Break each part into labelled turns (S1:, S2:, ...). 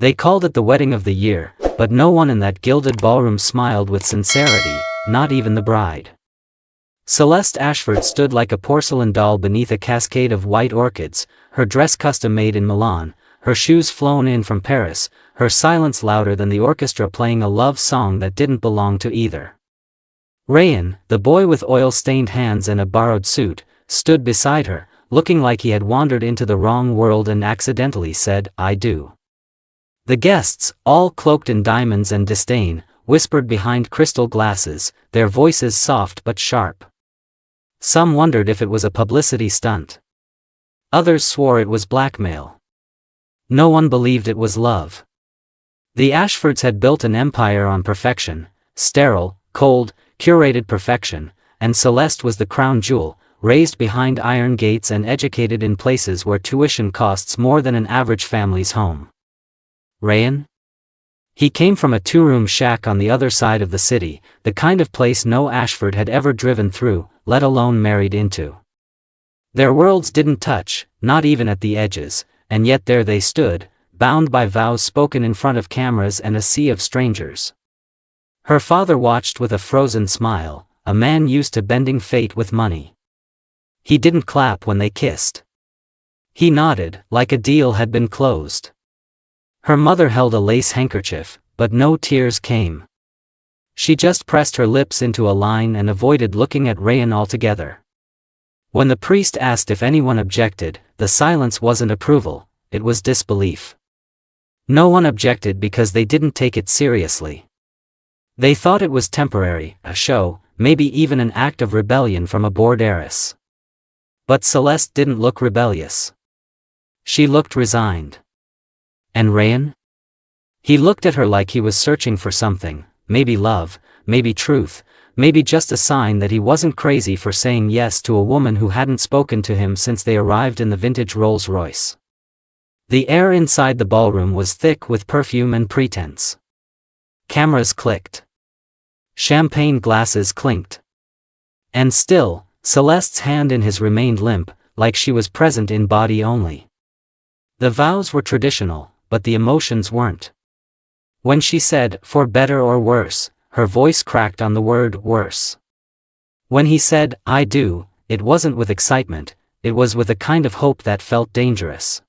S1: They called it the wedding of the year, but no one in that gilded ballroom smiled with sincerity, not even the bride. Celeste Ashford stood like a porcelain doll beneath a cascade of white orchids, her dress custom-made in Milan, her shoes flown in from Paris, her silence louder than the orchestra playing a love song that didn't belong to either. Rayen, the boy with oil-stained hands and a borrowed suit, stood beside her, looking like he had wandered into the wrong world and accidentally said, "I do." The guests, all cloaked in diamonds and disdain, whispered behind crystal glasses, their voices soft but sharp. Some wondered if it was a publicity stunt. Others swore it was blackmail. No one believed it was love. The Ashfords had built an empire on perfection, sterile, cold, curated perfection, and Celeste was the crown jewel, raised behind iron gates and educated in places where tuition costs more than an average family's home. Rayen? He came from a two-room shack on the other side of the city, the kind of place no Ashford had ever driven through, let alone married into. Their worlds didn't touch, not even at the edges, and yet there they stood, bound by vows spoken in front of cameras and a sea of strangers. Her father watched with a frozen smile, a man used to bending fate with money. He didn't clap when they kissed. He nodded, like a deal had been closed. Her mother held a lace handkerchief, but no tears came. She just pressed her lips into a line and avoided looking at Rayen altogether. When the priest asked if anyone objected, the silence wasn't approval, it was disbelief. No one objected because they didn't take it seriously. They thought it was temporary, a show, maybe even an act of rebellion from a bored heiress. But Celeste didn't look rebellious. She looked resigned. And Rayen? He looked at her like he was searching for something, maybe love, maybe truth, maybe just a sign that he wasn't crazy for saying yes to a woman who hadn't spoken to him since they arrived in the vintage Rolls-Royce. The air inside the ballroom was thick with perfume and pretense. Cameras clicked. Champagne glasses clinked. And still, Celeste's hand in his remained limp, like she was present in body only. The vows were traditional, but the emotions weren't. When she said, "for better or worse," her voice cracked on the word worse. When he said, "I do," it wasn't with excitement, it was with a kind of hope that felt dangerous.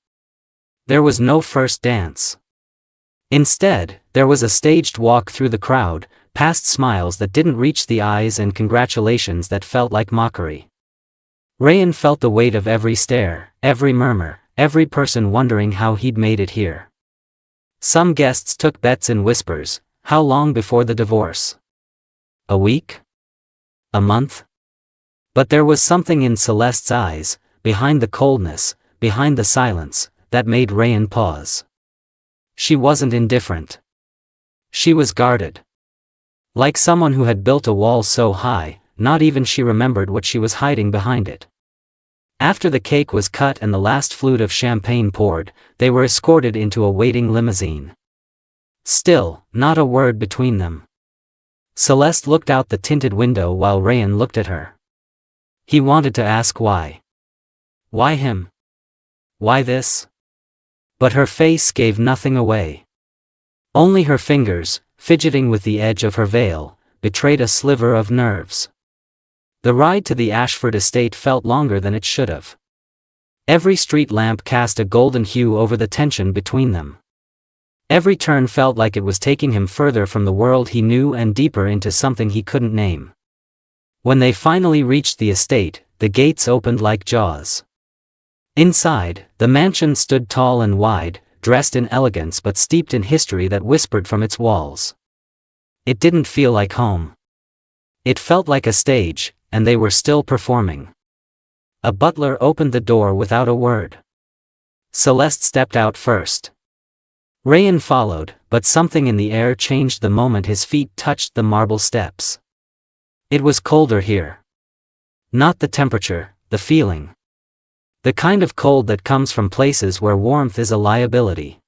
S1: There was no first dance. Instead, there was a staged walk through the crowd, past smiles that didn't reach the eyes and congratulations that felt like mockery. Rayen felt the weight of every stare, every murmur, every person wondering how he'd made it here. Some guests took bets in whispers, how long before the divorce? A week? A month? But there was something in Celeste's eyes, behind the coldness, behind the silence, that made Rayen pause. She wasn't indifferent. She was guarded. Like someone who had built a wall so high, not even she remembered what she was hiding behind it. After the cake was cut and the last flute of champagne poured, they were escorted into a waiting limousine. Still, not a word between them. Celeste looked out the tinted window while Rayen looked at her. He wanted to ask why. Why him? Why this? But her face gave nothing away. Only her fingers, fidgeting with the edge of her veil, betrayed a sliver of nerves. The ride to the Ashford estate felt longer than it should have. Every street lamp cast a golden hue over the tension between them. Every turn felt like it was taking him further from the world he knew and deeper into something he couldn't name. When they finally reached the estate, the gates opened like jaws. Inside, the mansion stood tall and wide, dressed in elegance but steeped in history that whispered from its walls. It didn't feel like home. It felt like a stage, and they were still performing. A butler opened the door without a word. Celeste stepped out first. Rayen followed, but something in the air changed the moment his feet touched the marble steps. It was colder here. Not the temperature, the feeling. The kind of cold that comes from places where warmth is a liability.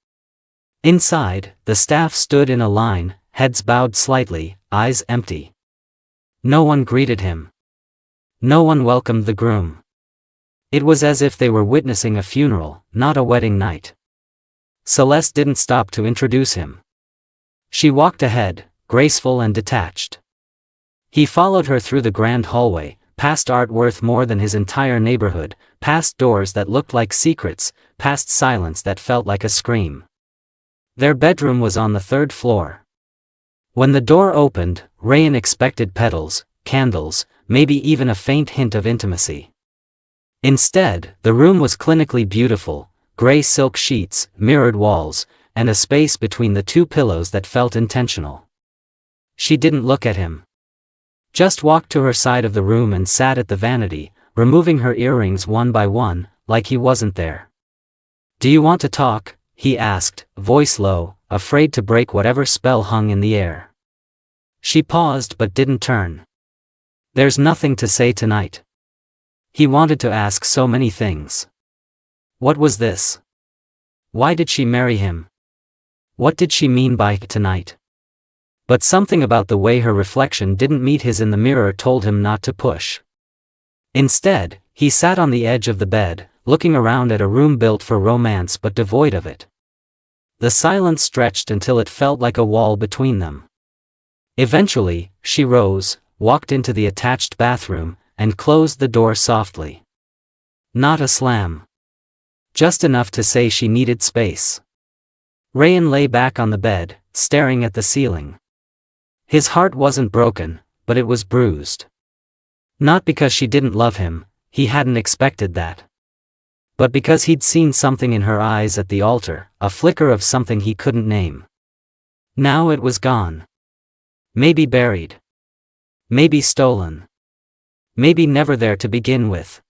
S1: Inside, the staff stood in a line, heads bowed slightly, eyes empty. No one greeted him. No one welcomed the groom. It was as if they were witnessing a funeral, not a wedding night. Celeste didn't stop to introduce him. She walked ahead, graceful and detached. He followed her through the grand hallway, past art worth more than his entire neighborhood, past doors that looked like secrets, past silence that felt like a scream. Their bedroom was on the 3rd floor. When the door opened, Rayen expected petals, candles, maybe even a faint hint of intimacy. Instead, the room was clinically beautiful, gray silk sheets, mirrored walls, and a space between the 2 pillows that felt intentional. She didn't look at him. Just walked to her side of the room and sat at the vanity, removing her earrings one by one, like he wasn't there. "Do you want to talk?" he asked, voice low, afraid to break whatever spell hung in the air. She paused but didn't turn. "There's nothing to say tonight." He wanted to ask so many things. What was this? Why did she marry him? What did she mean by tonight? But something about the way her reflection didn't meet his in the mirror told him not to push. Instead, he sat on the edge of the bed, looking around at a room built for romance but devoid of it. The silence stretched until it felt like a wall between them. Eventually, she rose, walked into the attached bathroom, and closed the door softly. Not a slam. Just enough to say she needed space. Rayen lay back on the bed, staring at the ceiling. His heart wasn't broken, but it was bruised. Not because she didn't love him, he hadn't expected that. But because he'd seen something in her eyes at the altar, a flicker of something he couldn't name. Now it was gone. Maybe buried. Maybe stolen. Maybe never there to begin with.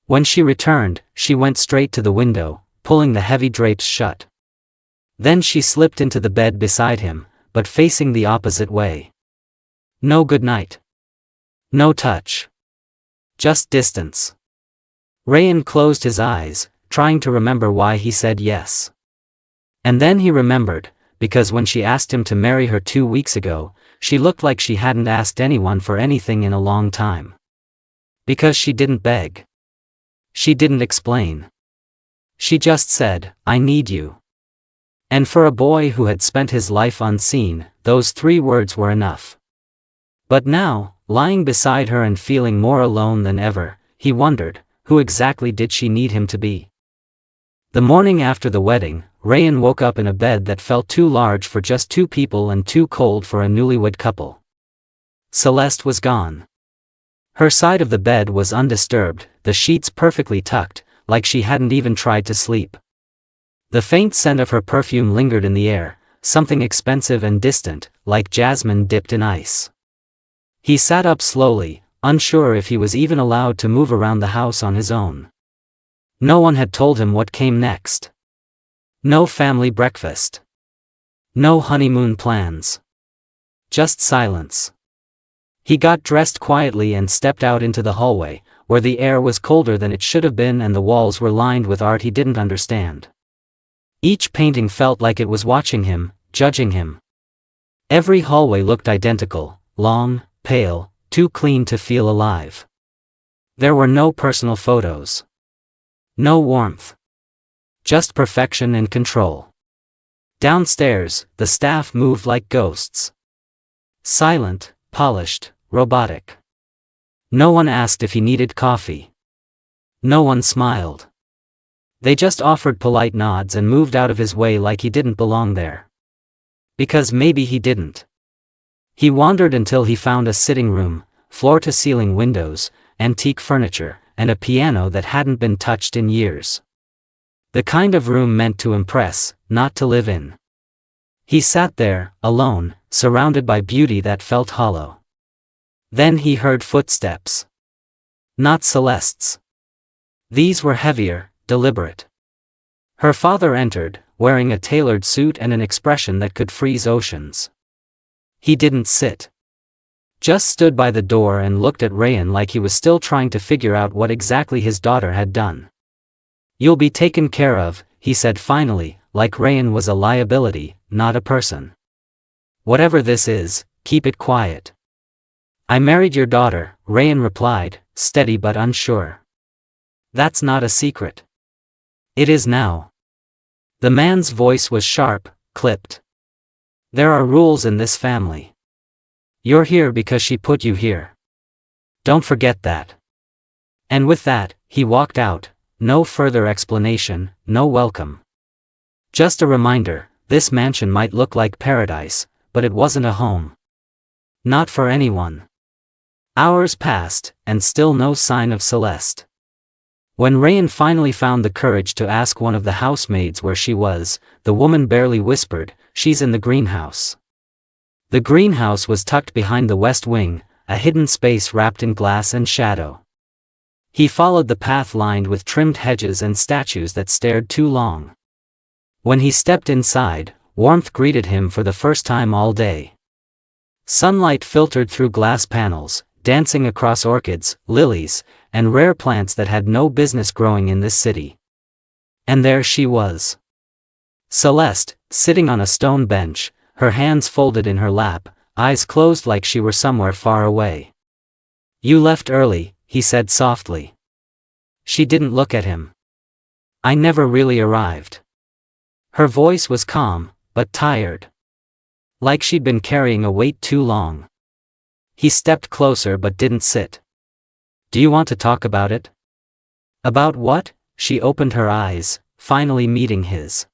S1: When she returned, she went straight to the window, pulling the heavy drapes shut. Then she slipped into the bed beside him, but facing the opposite way. No goodnight. No touch. Just distance. Rayen closed his eyes, trying to remember why he said yes. And then he remembered, because when she asked him to marry her 2 weeks ago, she looked like she hadn't asked anyone for anything in a long time. Because she didn't beg. She didn't explain. She just said, "I need you." And for a boy who had spent his life unseen, those 3 words were enough. But now, lying beside her and feeling more alone than ever, he wondered, who exactly did she need him to be? The morning after the wedding, Rayen woke up in a bed that felt too large for just 2 people and too cold for a newlywed couple. Celeste was gone. Her side of the bed was undisturbed, the sheets perfectly tucked, like she hadn't even tried to sleep. The faint scent of her perfume lingered in the air, something expensive and distant, like jasmine dipped in ice. He sat up slowly, unsure if he was even allowed to move around the house on his own. No one had told him what came next. No family breakfast. No honeymoon plans. Just silence. He got dressed quietly and stepped out into the hallway, where the air was colder than it should have been and the walls were lined with art he didn't understand. Each painting felt like it was watching him, judging him. Every hallway looked identical, long, pale, too clean to feel alive. There were no personal photos. No warmth. Just perfection and control. Downstairs, the staff moved like ghosts. Silent, polished, robotic. No one asked if he needed coffee. No one smiled. They just offered polite nods and moved out of his way like he didn't belong there. Because maybe he didn't. He wandered until he found a sitting room, floor-to-ceiling windows, antique furniture, and a piano that hadn't been touched in years. The kind of room meant to impress, not to live in. He sat there, alone, surrounded by beauty that felt hollow. Then he heard footsteps. Not Celeste's. These were heavier, deliberate. Her father entered, wearing a tailored suit and an expression that could freeze oceans. He didn't sit. Just stood by the door and looked at Rayen like he was still trying to figure out what exactly his daughter had done. "You'll be taken care of," he said finally, like Rayen was a liability, not a person. "Whatever this is, keep it quiet." "I married your daughter," Rayen replied, steady but unsure. "That's not a secret." "It is now." The man's voice was sharp, clipped. There are rules in this family. You're here because she put you here. Don't forget that. And with that, he walked out, no further explanation, no welcome. Just a reminder, this mansion might look like paradise, but it wasn't a home. Not for anyone. Hours passed, and still no sign of Celeste. When Rayen finally found the courage to ask one of the housemaids where she was, the woman barely whispered, "She's in the greenhouse." The greenhouse was tucked behind the west wing, a hidden space wrapped in glass and shadow. He followed the path lined with trimmed hedges and statues that stared too long. When he stepped inside, warmth greeted him for the first time all day. Sunlight filtered through glass panels, dancing across orchids, lilies, and rare plants that had no business growing in this city. And there she was. Celeste, sitting on a stone bench, her hands folded in her lap, eyes closed like she were somewhere far away. "You left early," he said softly. She didn't look at him. "I never really arrived." Her voice was calm, but tired. Like she'd been carrying a weight too long. He stepped closer but didn't sit. "Do you want to talk about it?" "About what?" She opened her eyes, finally meeting his.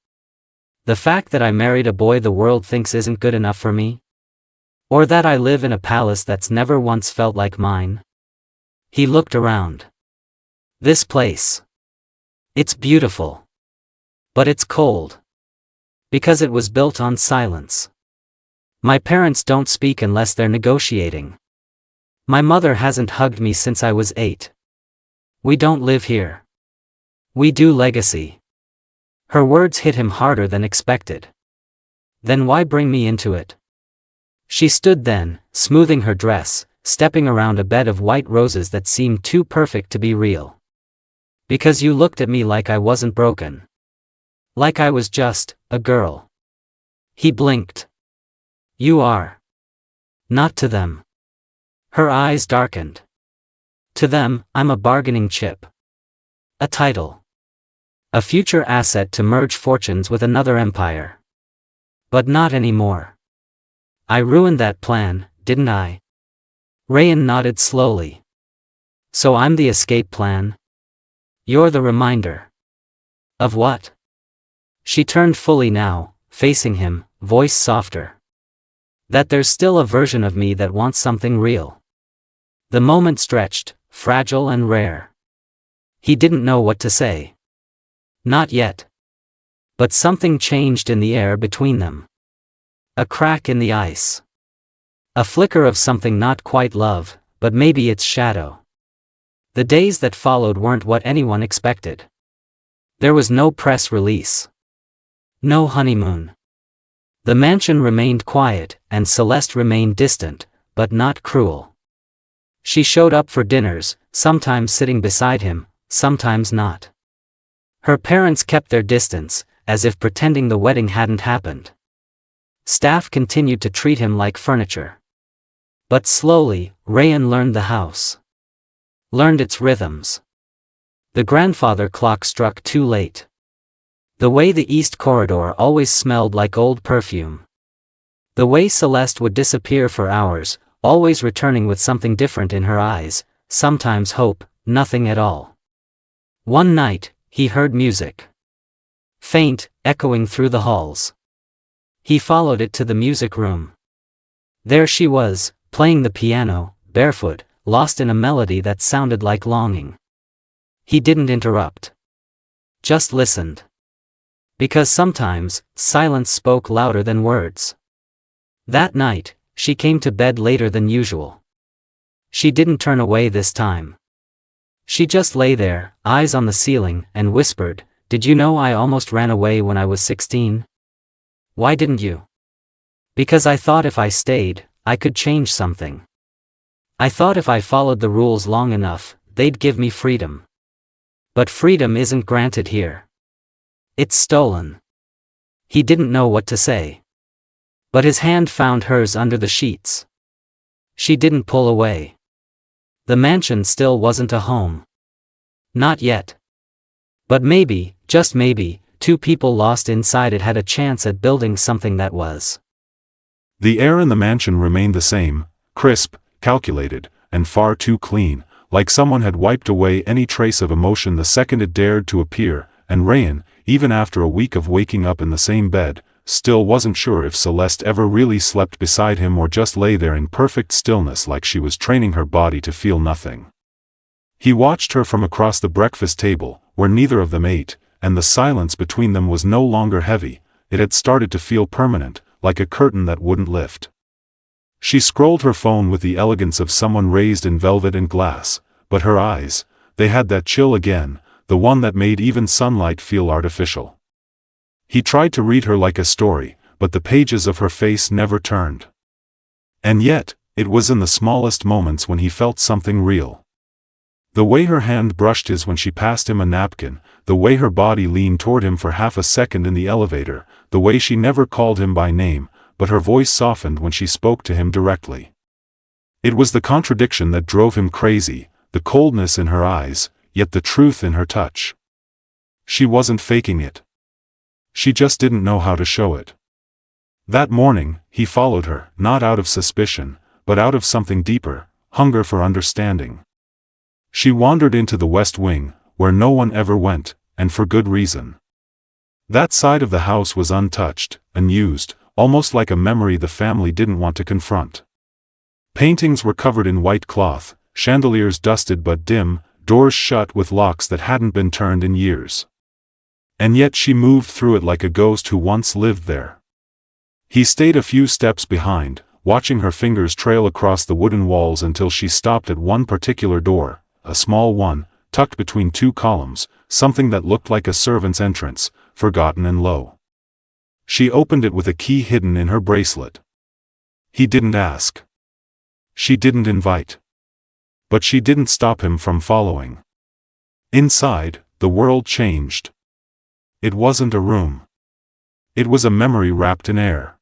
S1: "The fact that I married a boy the world thinks isn't good enough for me? Or that I live in a palace that's never once felt like mine?" He looked around. "This place. It's beautiful. But it's cold. Because it was built on silence. My parents don't speak unless they're negotiating. My mother hasn't hugged me since I was 8. We don't live here. We do legacy." Her words hit him harder than expected. "Then why bring me into it?" She stood then, smoothing her dress, stepping around a bed of white roses that seemed too perfect to be real. "Because you looked at me like I wasn't broken. Like I was just a girl." He blinked. "You are. Not to them." Her eyes darkened. "To them, I'm a bargaining chip. A title. A future asset to merge fortunes with another empire. But not anymore. I ruined that plan, didn't I?" Rayen nodded slowly. "So I'm the escape plan? You're the reminder." "Of what?" She turned fully now, facing him, voice softer. "That there's still a version of me that wants something real." The moment stretched, fragile and rare. He didn't know what to say. Not yet. But something changed in the air between them. A crack in the ice. A flicker of something not quite love, but maybe its shadow. The days that followed weren't what anyone expected. There was no press release. No honeymoon. The mansion remained quiet, and Celeste remained distant, but not cruel. She showed up for dinners, sometimes sitting beside him, sometimes not. Her parents kept their distance, as if pretending the wedding hadn't happened. Staff continued to treat him like furniture. But slowly, Rayen learned the house. Learned its rhythms. The grandfather clock struck too late. The way the east corridor always smelled like old perfume. The way Celeste would disappear for hours, always returning with something different in her eyes, sometimes hope, nothing at all. One night, he heard music. Faint, echoing through the halls. He followed it to the music room. There she was, playing the piano, barefoot, lost in a melody that sounded like longing. He didn't interrupt. Just listened. Because sometimes, silence spoke louder than words. That night, she came to bed later than usual. She didn't turn away this time. She just lay there, eyes on the ceiling, and whispered, "Did you know I almost ran away when I was 16? Why didn't you?" "Because I thought if I stayed, I could change something. I thought if I followed the rules long enough, they'd give me freedom. But freedom isn't granted here. It's stolen." He didn't know what to say. But his hand found hers under the sheets. She didn't pull away. The mansion still wasn't a home. Not yet. But maybe, just maybe, two people lost inside it had a chance at building something that was.
S2: The air in the mansion remained the same, crisp, calculated, and far too clean, like someone had wiped away any trace of emotion the second it dared to appear, and Rayen, even after a week of waking up in the same bed, still wasn't sure if Celeste ever really slept beside him or just lay there in perfect stillness like she was training her body to feel nothing. He watched her from across the breakfast table, where neither of them ate, and the silence between them was no longer heavy, it had started to feel permanent, like a curtain that wouldn't lift. She scrolled her phone with the elegance of someone raised in velvet and glass, but her eyes, they had that chill again, the one that made even sunlight feel artificial. He tried to read her like a story, but the pages of her face never turned. And yet, it was in the smallest moments when he felt something real. The way her hand brushed his when she passed him a napkin, the way her body leaned toward him for half a second in the elevator, the way she never called him by name, but her voice softened when she spoke to him directly. It was the contradiction that drove him crazy, the coldness in her eyes, yet the truth in her touch. She wasn't faking it. She just didn't know how to show it. That morning, he followed her, not out of suspicion, but out of something deeper, hunger for understanding. She wandered into the West Wing, where no one ever went, and for good reason. That side of the house was untouched, unused, almost like a memory the family didn't want to confront. Paintings were covered in white cloth, chandeliers dusted but dim, doors shut with locks that hadn't been turned in years. And yet she moved through it like a ghost who once lived there. He stayed a few steps behind, watching her fingers trail across the wooden walls until she stopped at one particular door, a small one, tucked between two columns, something that looked like a servant's entrance, forgotten and low. She opened it with a key hidden in her bracelet. He didn't ask. She didn't invite. But she didn't stop him from following. Inside, the world changed. It wasn't a room. It was a memory wrapped in air.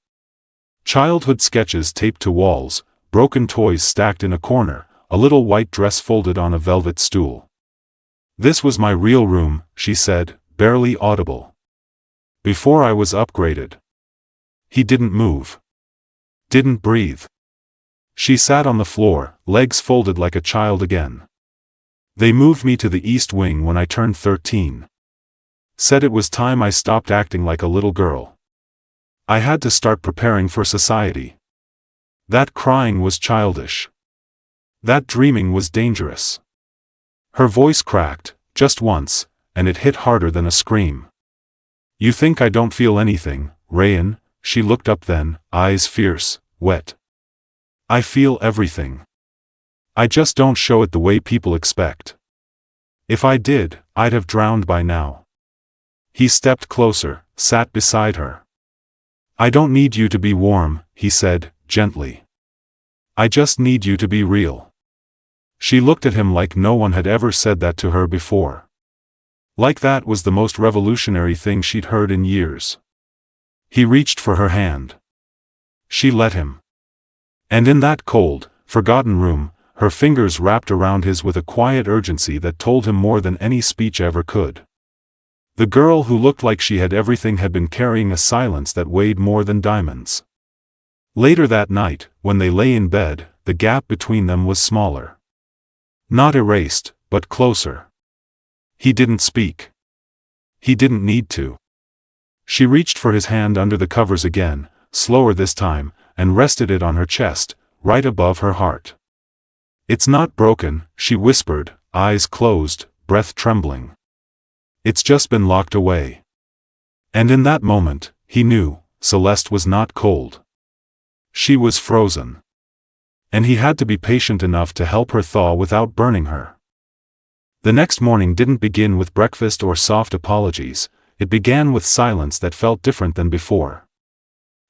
S2: Childhood sketches taped to walls, broken toys stacked in a corner, a little white dress folded on a velvet stool. "This was my real room," she said, barely audible. "Before I was upgraded." He didn't move. Didn't breathe. She sat on the floor, legs folded like a child again. "They moved me to the East Wing when I turned 13. Said it was time I stopped acting like a little girl. I had to start preparing for society. That crying was childish. That dreaming was dangerous." Her voice cracked, just once, and it hit harder than a scream. "You think I don't feel anything, Rayen?" She looked up then, eyes fierce, wet. "I feel everything. I just don't show it the way people expect. If I did, I'd have drowned by now." He stepped closer, sat beside her. "I don't need you to be warm," he said, gently. "I just need you to be real." She looked at him like no one had ever said that to her before. Like that was the most revolutionary thing she'd heard in years. He reached for her hand. She let him. And in that cold, forgotten room, her fingers wrapped around his with a quiet urgency that told him more than any speech ever could. The girl who looked like she had everything had been carrying a silence that weighed more than diamonds. Later that night, when they lay in bed, the gap between them was smaller. Not erased, but closer. He didn't speak. He didn't need to. She reached for his hand under the covers again, slower this time, and rested it on her chest, right above her heart. "It's not broken," she whispered, eyes closed, breath trembling. "It's just been locked away." And in that moment, he knew, Celeste was not cold. She was frozen. And he had to be patient enough to help her thaw without burning her. The next morning didn't begin with breakfast or soft apologies, it began with silence that felt different than before.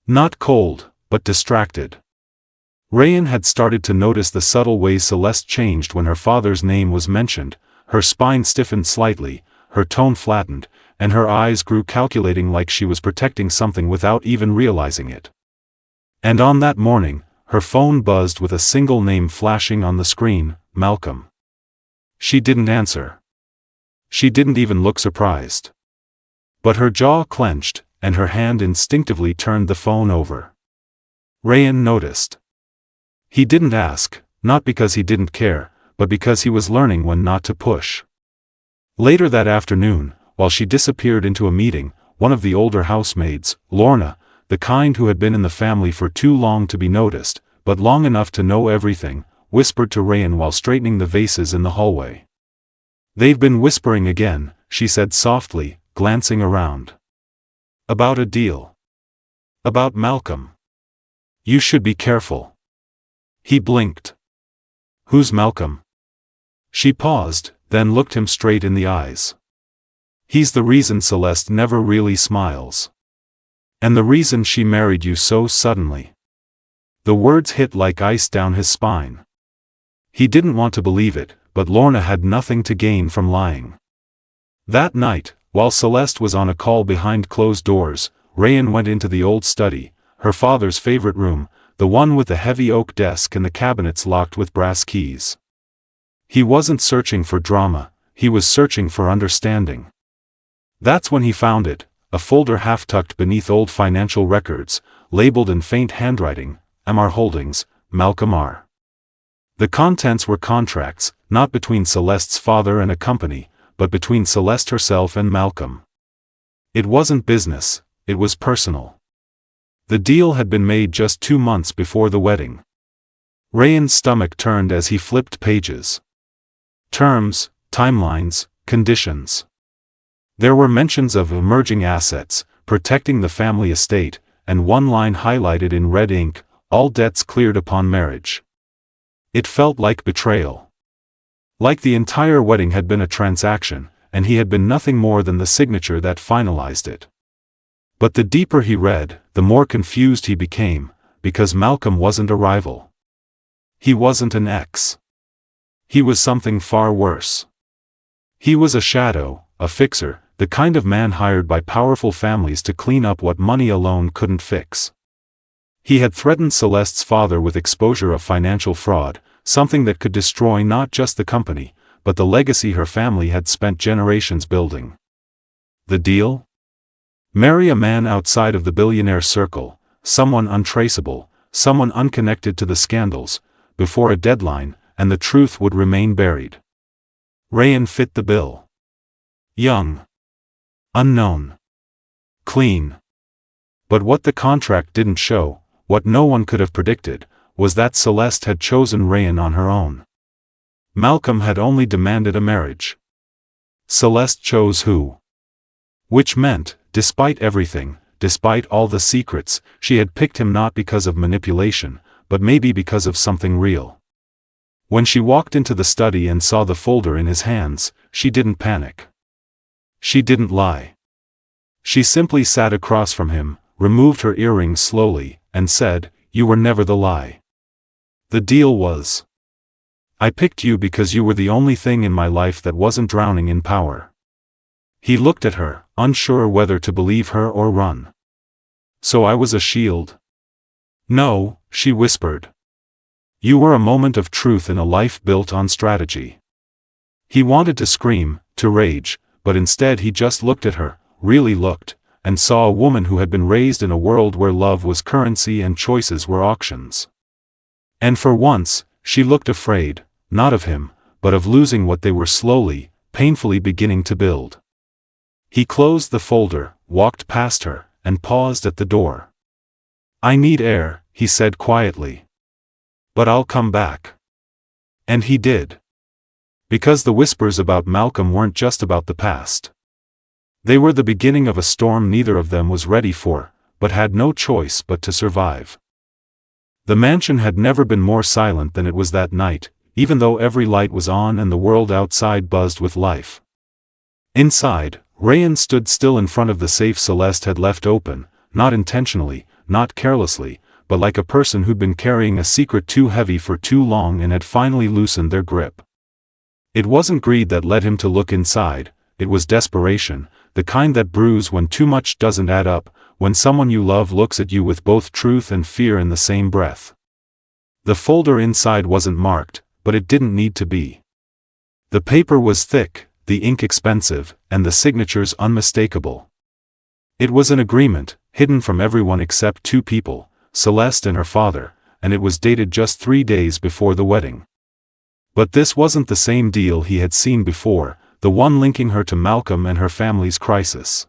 S2: Not cold, but distracted. Rayen had started to notice the subtle ways Celeste changed when her father's name was mentioned, her spine stiffened slightly, her tone flattened, and her eyes grew calculating like she was protecting something without even realizing it. And on that morning, her phone buzzed with a single name flashing on the screen, Malcolm. She didn't answer. She didn't even look surprised. But her jaw clenched, and her hand instinctively turned the phone over. Rayen noticed. He didn't ask, not because he didn't care, but because he was learning when not to push. Later that afternoon, while she disappeared into a meeting, one of the older housemaids, Lorna, the kind who had been in the family for too long to be noticed, but long enough to know everything, whispered to Rayen while straightening the vases in the hallway. "They've been whispering again," she said softly, glancing around. "About a deal. About Malcolm. You should be careful." He blinked. "Who's Malcolm?" She paused, then looked him straight in the eyes. "He's the reason Celeste never really smiles. And the reason she married you so suddenly." The words hit like ice down his spine. He didn't want to believe it, but Lorna had nothing to gain from lying. That night, while Celeste was on a call behind closed doors, Rayen went into the old study, her father's favorite room, the one with the heavy oak desk and the cabinets locked with brass keys. He wasn't searching for drama, he was searching for understanding. That's when he found it, a folder half-tucked beneath old financial records, labeled in faint handwriting, "Amar Holdings, Malcolm R." The contents were contracts, not between Celeste's father and a company, but between Celeste herself and Malcolm. It wasn't business, it was personal. The deal had been made just 2 months before the wedding. Rayen's stomach turned as he flipped pages. Terms, timelines, conditions. There were mentions of emerging assets, protecting the family estate, and one line highlighted in red ink, "All debts cleared upon marriage." It felt like betrayal. Like the entire wedding had been a transaction, and he had been nothing more than the signature that finalized it. But the deeper he read, the more confused he became, because Malcolm wasn't a rival. He wasn't an ex. He was something far worse. He was a shadow, a fixer, the kind of man hired by powerful families to clean up what money alone couldn't fix. He had threatened Celeste's father with exposure of financial fraud, something that could destroy not just the company, but the legacy her family had spent generations building. The deal? Marry a man outside of the billionaire circle, someone untraceable, someone unconnected to the scandals, before a deadline, and the truth would remain buried. Rayen fit the bill. Young. Unknown. Clean. But what the contract didn't show, what no one could have predicted, was that Celeste had chosen Rayen on her own. Malcolm had only demanded a marriage. Celeste chose who? Which meant, despite everything, despite all the secrets, she had picked him not because of manipulation, but maybe because of something real. When she walked into the study and saw the folder in his hands, she didn't panic. She didn't lie. She simply sat across from him, removed her earrings slowly, and said, "You were never the lie. The deal was. I picked you because you were the only thing in my life that wasn't drowning in power." He looked at her, unsure whether to believe her or run. "So I was a shield?" "No," she whispered. "You were a moment of truth in a life built on strategy." He wanted to scream, to rage, but instead he just looked at her, really looked, and saw a woman who had been raised in a world where love was currency and choices were auctions. And for once, she looked afraid, not of him, but of losing what they were slowly, painfully beginning to build. He closed the folder, walked past her, and paused at the door. "I need air," he said quietly. "But I'll come back." And he did. Because the whispers about Malcolm weren't just about the past. They were the beginning of a storm neither of them was ready for, but had no choice but to survive. The mansion had never been more silent than it was that night, even though every light was on and the world outside buzzed with life. Inside, Rayen stood still in front of the safe Celeste had left open, not intentionally, not carelessly, but like a person who'd been carrying a secret too heavy for too long and had finally loosened their grip. It wasn't greed that led him to look inside, it was desperation, the kind that brews when too much doesn't add up, when someone you love looks at you with both truth and fear in the same breath. The folder inside wasn't marked, but it didn't need to be. The paper was thick, the ink expensive, and the signatures unmistakable. It was an agreement, hidden from everyone except two people, Celeste and her father, and it was dated just 3 days before the wedding. But this wasn't the same deal he had seen before, the one linking her to Malcolm and her family's crisis.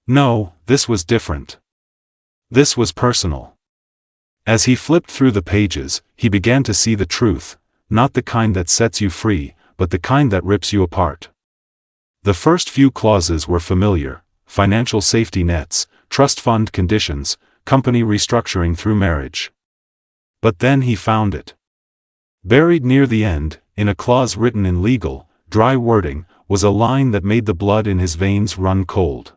S2: No, this was different. This was personal. As he flipped through the pages, he began to see the truth, not the kind that sets you free, but the kind that rips you apart. The first few clauses were familiar: financial safety nets, trust fund conditions, company restructuring through marriage. But then he found it. Buried near the end, in a clause written in legal, dry wording, was a line that made the blood in his veins run cold.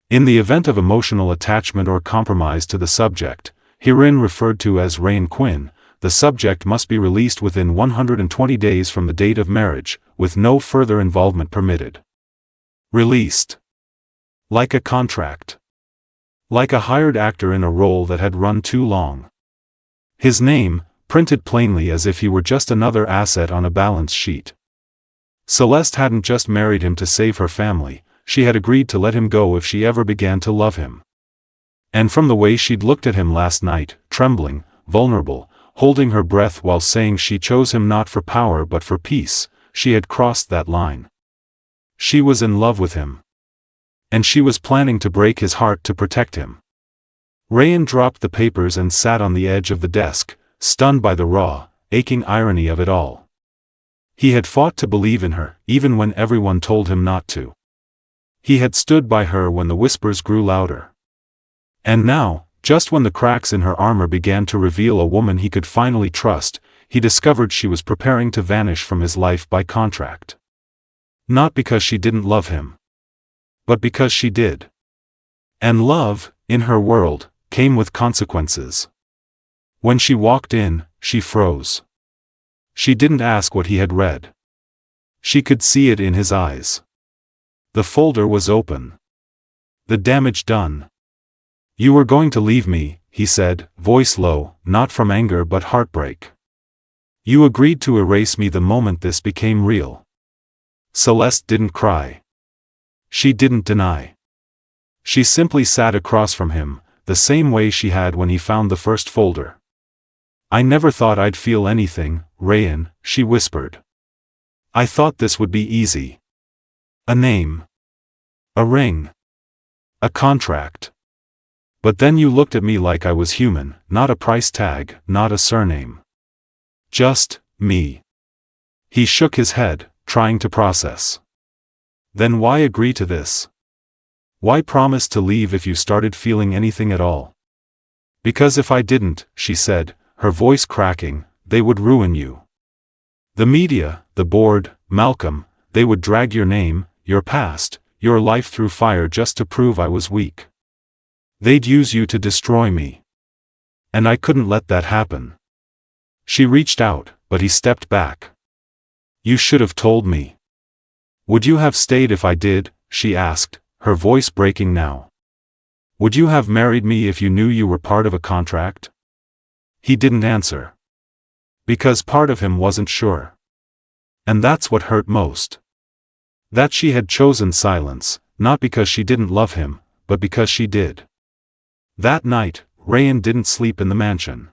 S2: In the event of emotional attachment or compromise to the subject, herein referred to as Rayen Quinn, the subject must be released within 120 days from the date of marriage, with no further involvement permitted. Released. Like a contract. Like a hired actor in a role that had run too long. His name, printed plainly as if he were just another asset on a balance sheet. Celeste hadn't just married him to save her family, she had agreed to let him go if she ever began to love him. And from the way she'd looked at him last night, trembling, vulnerable, holding her breath while saying she chose him not for power but for peace, she had crossed that line. She was in love with him. And she was planning to break his heart to protect him. Rayen dropped the papers and sat on the edge of the desk, stunned by the raw, aching irony of it all. He had fought to believe in her, even when everyone told him not to. He had stood by her when the whispers grew louder. And now, just when the cracks in her armor began to reveal a woman he could finally trust, he discovered she was preparing to vanish from his life by contract. Not because she didn't love him, but because she did. And love, in her world, came with consequences. When she walked in, she froze. She didn't ask what he had read. She could see it in his eyes. The folder was open. The damage done. "You were going to leave me," he said, voice low, not from anger but heartbreak. "You agreed to erase me the moment this became real." Celeste didn't cry. She didn't deny. She simply sat across from him, the same way she had when he found the first folder. "I never thought I'd feel anything, Rayen," she whispered. "I thought this would be easy. A name. A ring. A contract. But then you looked at me like I was human, not a price tag, not a surname. Just me." He shook his head, trying to process. "Then why agree to this? Why promise to leave if you started feeling anything at all?" "Because if I didn't," she said, her voice cracking, "they would ruin you. The media, the board, Malcolm, they would drag your name, your past, your life through fire just to prove I was weak. They'd use you to destroy me. And I couldn't let that happen." She reached out, but he stepped back. "You should have told me." "Would you have stayed if I did?" she asked, her voice breaking now. "Would you have married me if you knew you were part of a contract?" He didn't answer. Because part of him wasn't sure. And that's what hurt most. That she had chosen silence, not because she didn't love him, but because she did. That night, Rayen didn't sleep in the mansion.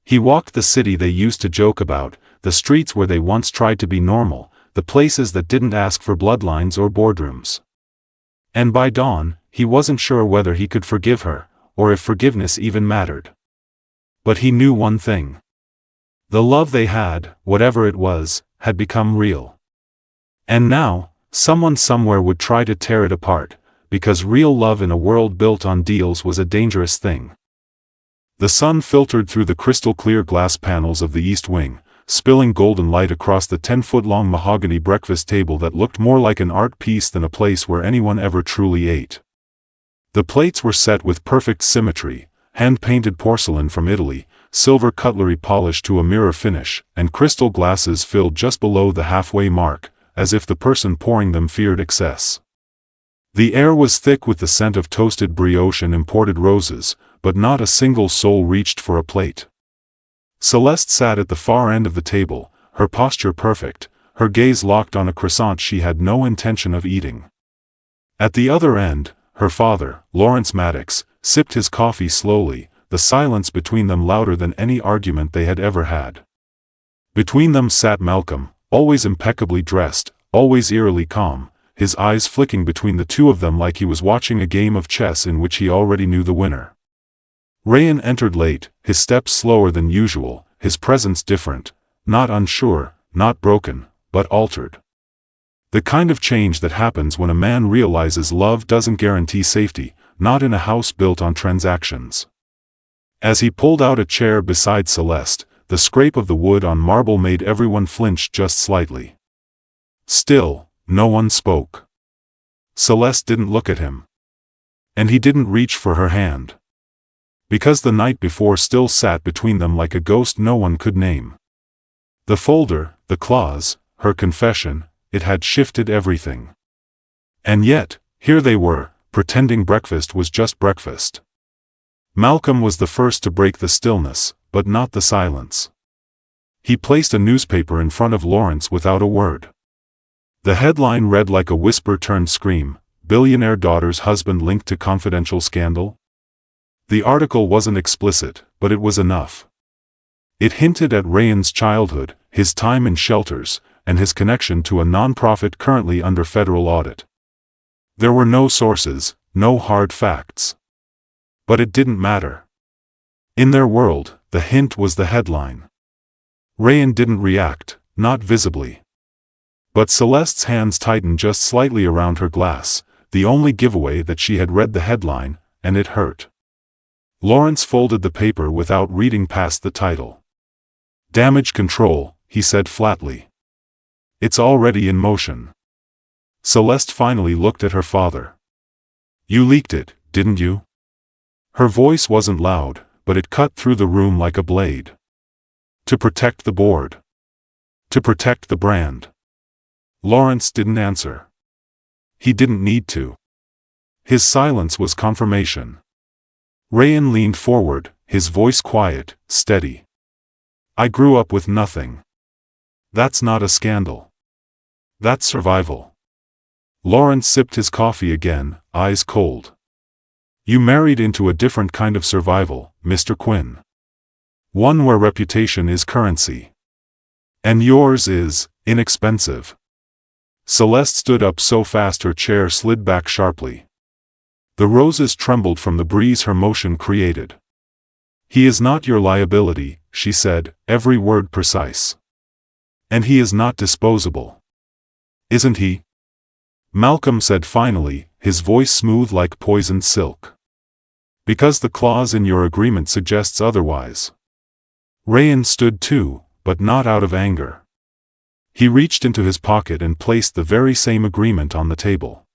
S2: He walked the city they used to joke about, the streets where they once tried to be normal, the places that didn't ask for bloodlines or boardrooms. And by dawn, he wasn't sure whether he could forgive her, or if forgiveness even mattered. But he knew one thing. The love they had, whatever it was, had become real. And now, someone somewhere would try to tear it apart, because real love in a world built on deals was a dangerous thing. The sun filtered through the crystal-clear glass panels of the east wing, spilling golden light across the 10-foot-long mahogany breakfast table that looked more like an art piece than a place where anyone ever truly ate. The plates were set with perfect symmetry, hand-painted porcelain from Italy, silver cutlery polished to a mirror finish, and crystal glasses filled just below the halfway mark, as if the person pouring them feared excess. The air was thick with the scent of toasted brioche and imported roses, but not a single soul reached for a plate. Celeste sat at the far end of the table, her posture perfect, her gaze locked on a croissant she had no intention of eating. At the other end, her father, Lawrence Maddox, sipped his coffee slowly, the silence between them louder than any argument they had ever had. Between them sat Malcolm, always impeccably dressed, always eerily calm, his eyes flicking between the two of them like he was watching a game of chess in which he already knew the winner. Rayen entered late, his steps slower than usual, his presence different, not unsure, not broken, but altered. The kind of change that happens when a man realizes love doesn't guarantee safety, not in a house built on transactions. As he pulled out a chair beside Celeste, the scrape of the wood on marble made everyone flinch just slightly. Still, no one spoke. Celeste didn't look at him. And he didn't reach for her hand. Because the night before still sat between them like a ghost no one could name. The folder, the clause, her confession, it had shifted everything. And yet, here they were, pretending breakfast was just breakfast. Malcolm was the first to break the stillness, but not the silence. He placed a newspaper in front of Lawrence without a word. The headline read like a whisper-turned-scream, "Billionaire daughter's husband linked to confidential scandal?" The article wasn't explicit, but it was enough. It hinted at Rayen's childhood, his time in shelters, and his connection to a non-profit currently under federal audit. There were no sources, no hard facts. But it didn't matter. In their world, the hint was the headline. Rayen didn't react, not visibly. But Celeste's hands tightened just slightly around her glass, the only giveaway that she had read the headline, and it hurt. Lawrence folded the paper without reading past the title. "Damage control," he said flatly. "It's already in motion." Celeste finally looked at her father. "You leaked it, didn't you?" Her voice wasn't loud, but it cut through the room like a blade. "To protect the board. To protect the brand." Lawrence didn't answer. He didn't need to. His silence was confirmation. Rayen leaned forward, his voice quiet, steady. "I grew up with nothing. That's not a scandal. That's survival." Lawrence sipped his coffee again, eyes cold. "You married into a different kind of survival, Mr. Quinn. One where reputation is currency. And yours is inexpensive." Celeste stood up so fast her chair slid back sharply. The roses trembled from the breeze her motion created. "He is not your liability," she said, every word precise. "And he is not disposable. Isn't he?" Malcolm said finally, his voice smooth like poisoned silk. "Because the clause in your agreement suggests otherwise." Rayen stood too, but not out of anger. He reached into his pocket and placed the very same agreement on the table.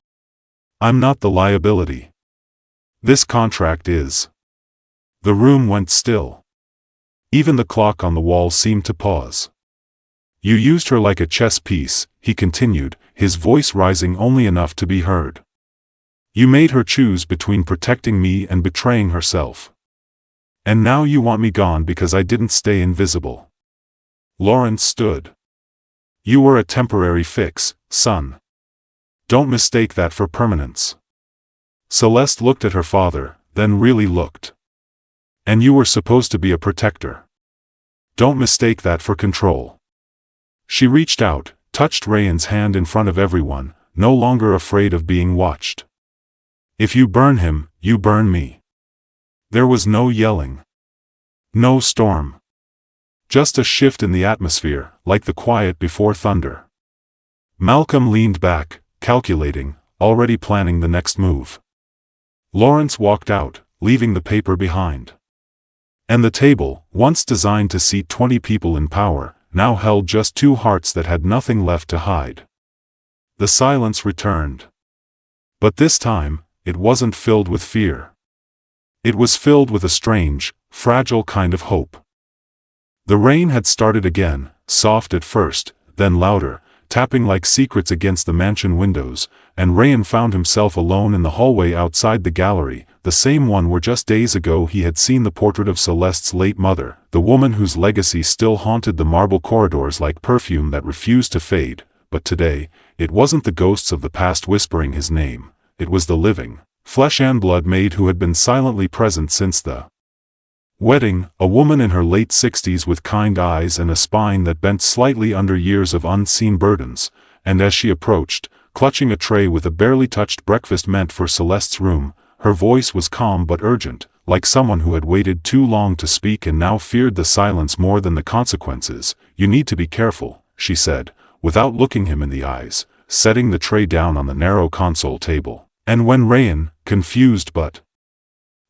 S2: "I'm not the liability. This contract is." The room went still. Even the clock on the wall seemed to pause. "You used her like a chess piece," he continued, his voice rising only enough to be heard. "You made her choose between protecting me and betraying herself. And now you want me gone because I didn't stay invisible." Lawrence stood. "You were a temporary fix, son. Don't mistake that for permanence." Celeste looked at her father, then really looked. "And you were supposed to be a protector. Don't mistake that for control." She reached out, touched Rayen's hand in front of everyone, no longer afraid of being watched. "If you burn him, you burn me." There was no yelling. No storm. Just a shift in the atmosphere, like the quiet before thunder. Malcolm leaned back, calculating, already planning the next move. Lawrence walked out, leaving the paper behind. And the table, once designed to seat 20 people in power, now held just two hearts that had nothing left to hide. The silence returned. But this time, it wasn't filled with fear. It was filled with a strange, fragile kind of hope. The rain had started again, soft at first, then louder, tapping like secrets against the mansion windows, and Rayen found himself alone in the hallway outside the gallery, the same one where just days ago he had seen the portrait of Celeste's late mother, the woman whose legacy still haunted the marble corridors like perfume that refused to fade. But today, it wasn't the ghosts of the past whispering his name, it was the living, flesh and blood maid who had been silently present since the wedding, a woman in her late 60s with kind eyes and a spine that bent slightly under years of unseen burdens, and as she approached, clutching a tray with a barely touched breakfast meant for Celeste's room, her voice was calm but urgent, like someone who had waited too long to speak and now feared the silence more than the consequences. "You need to be careful," she said, without looking him in the eyes, setting the tray down on the narrow console table. And when Rayen, confused but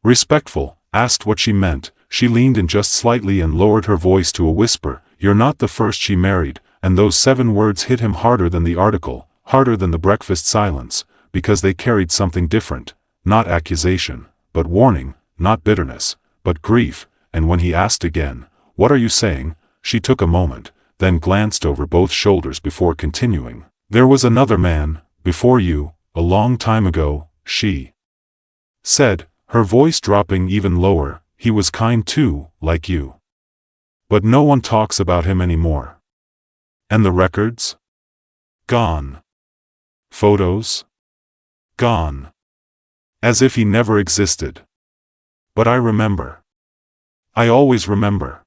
S2: respectful, asked what she meant, she leaned in just slightly and lowered her voice to a whisper. "You're not the first she married," and those 7 words hit him harder than the article, harder than the breakfast silence, because they carried something different, not accusation, but warning, not bitterness, but grief. And when he asked again, "What are you saying?" she took a moment, then glanced over both shoulders before continuing. "There was another man, before you, a long time ago," she said, her voice dropping even lower. "He was kind too, like you. But no one talks about him anymore. And the records? Gone. Photos? Gone. As if he never existed. But I remember. I always remember."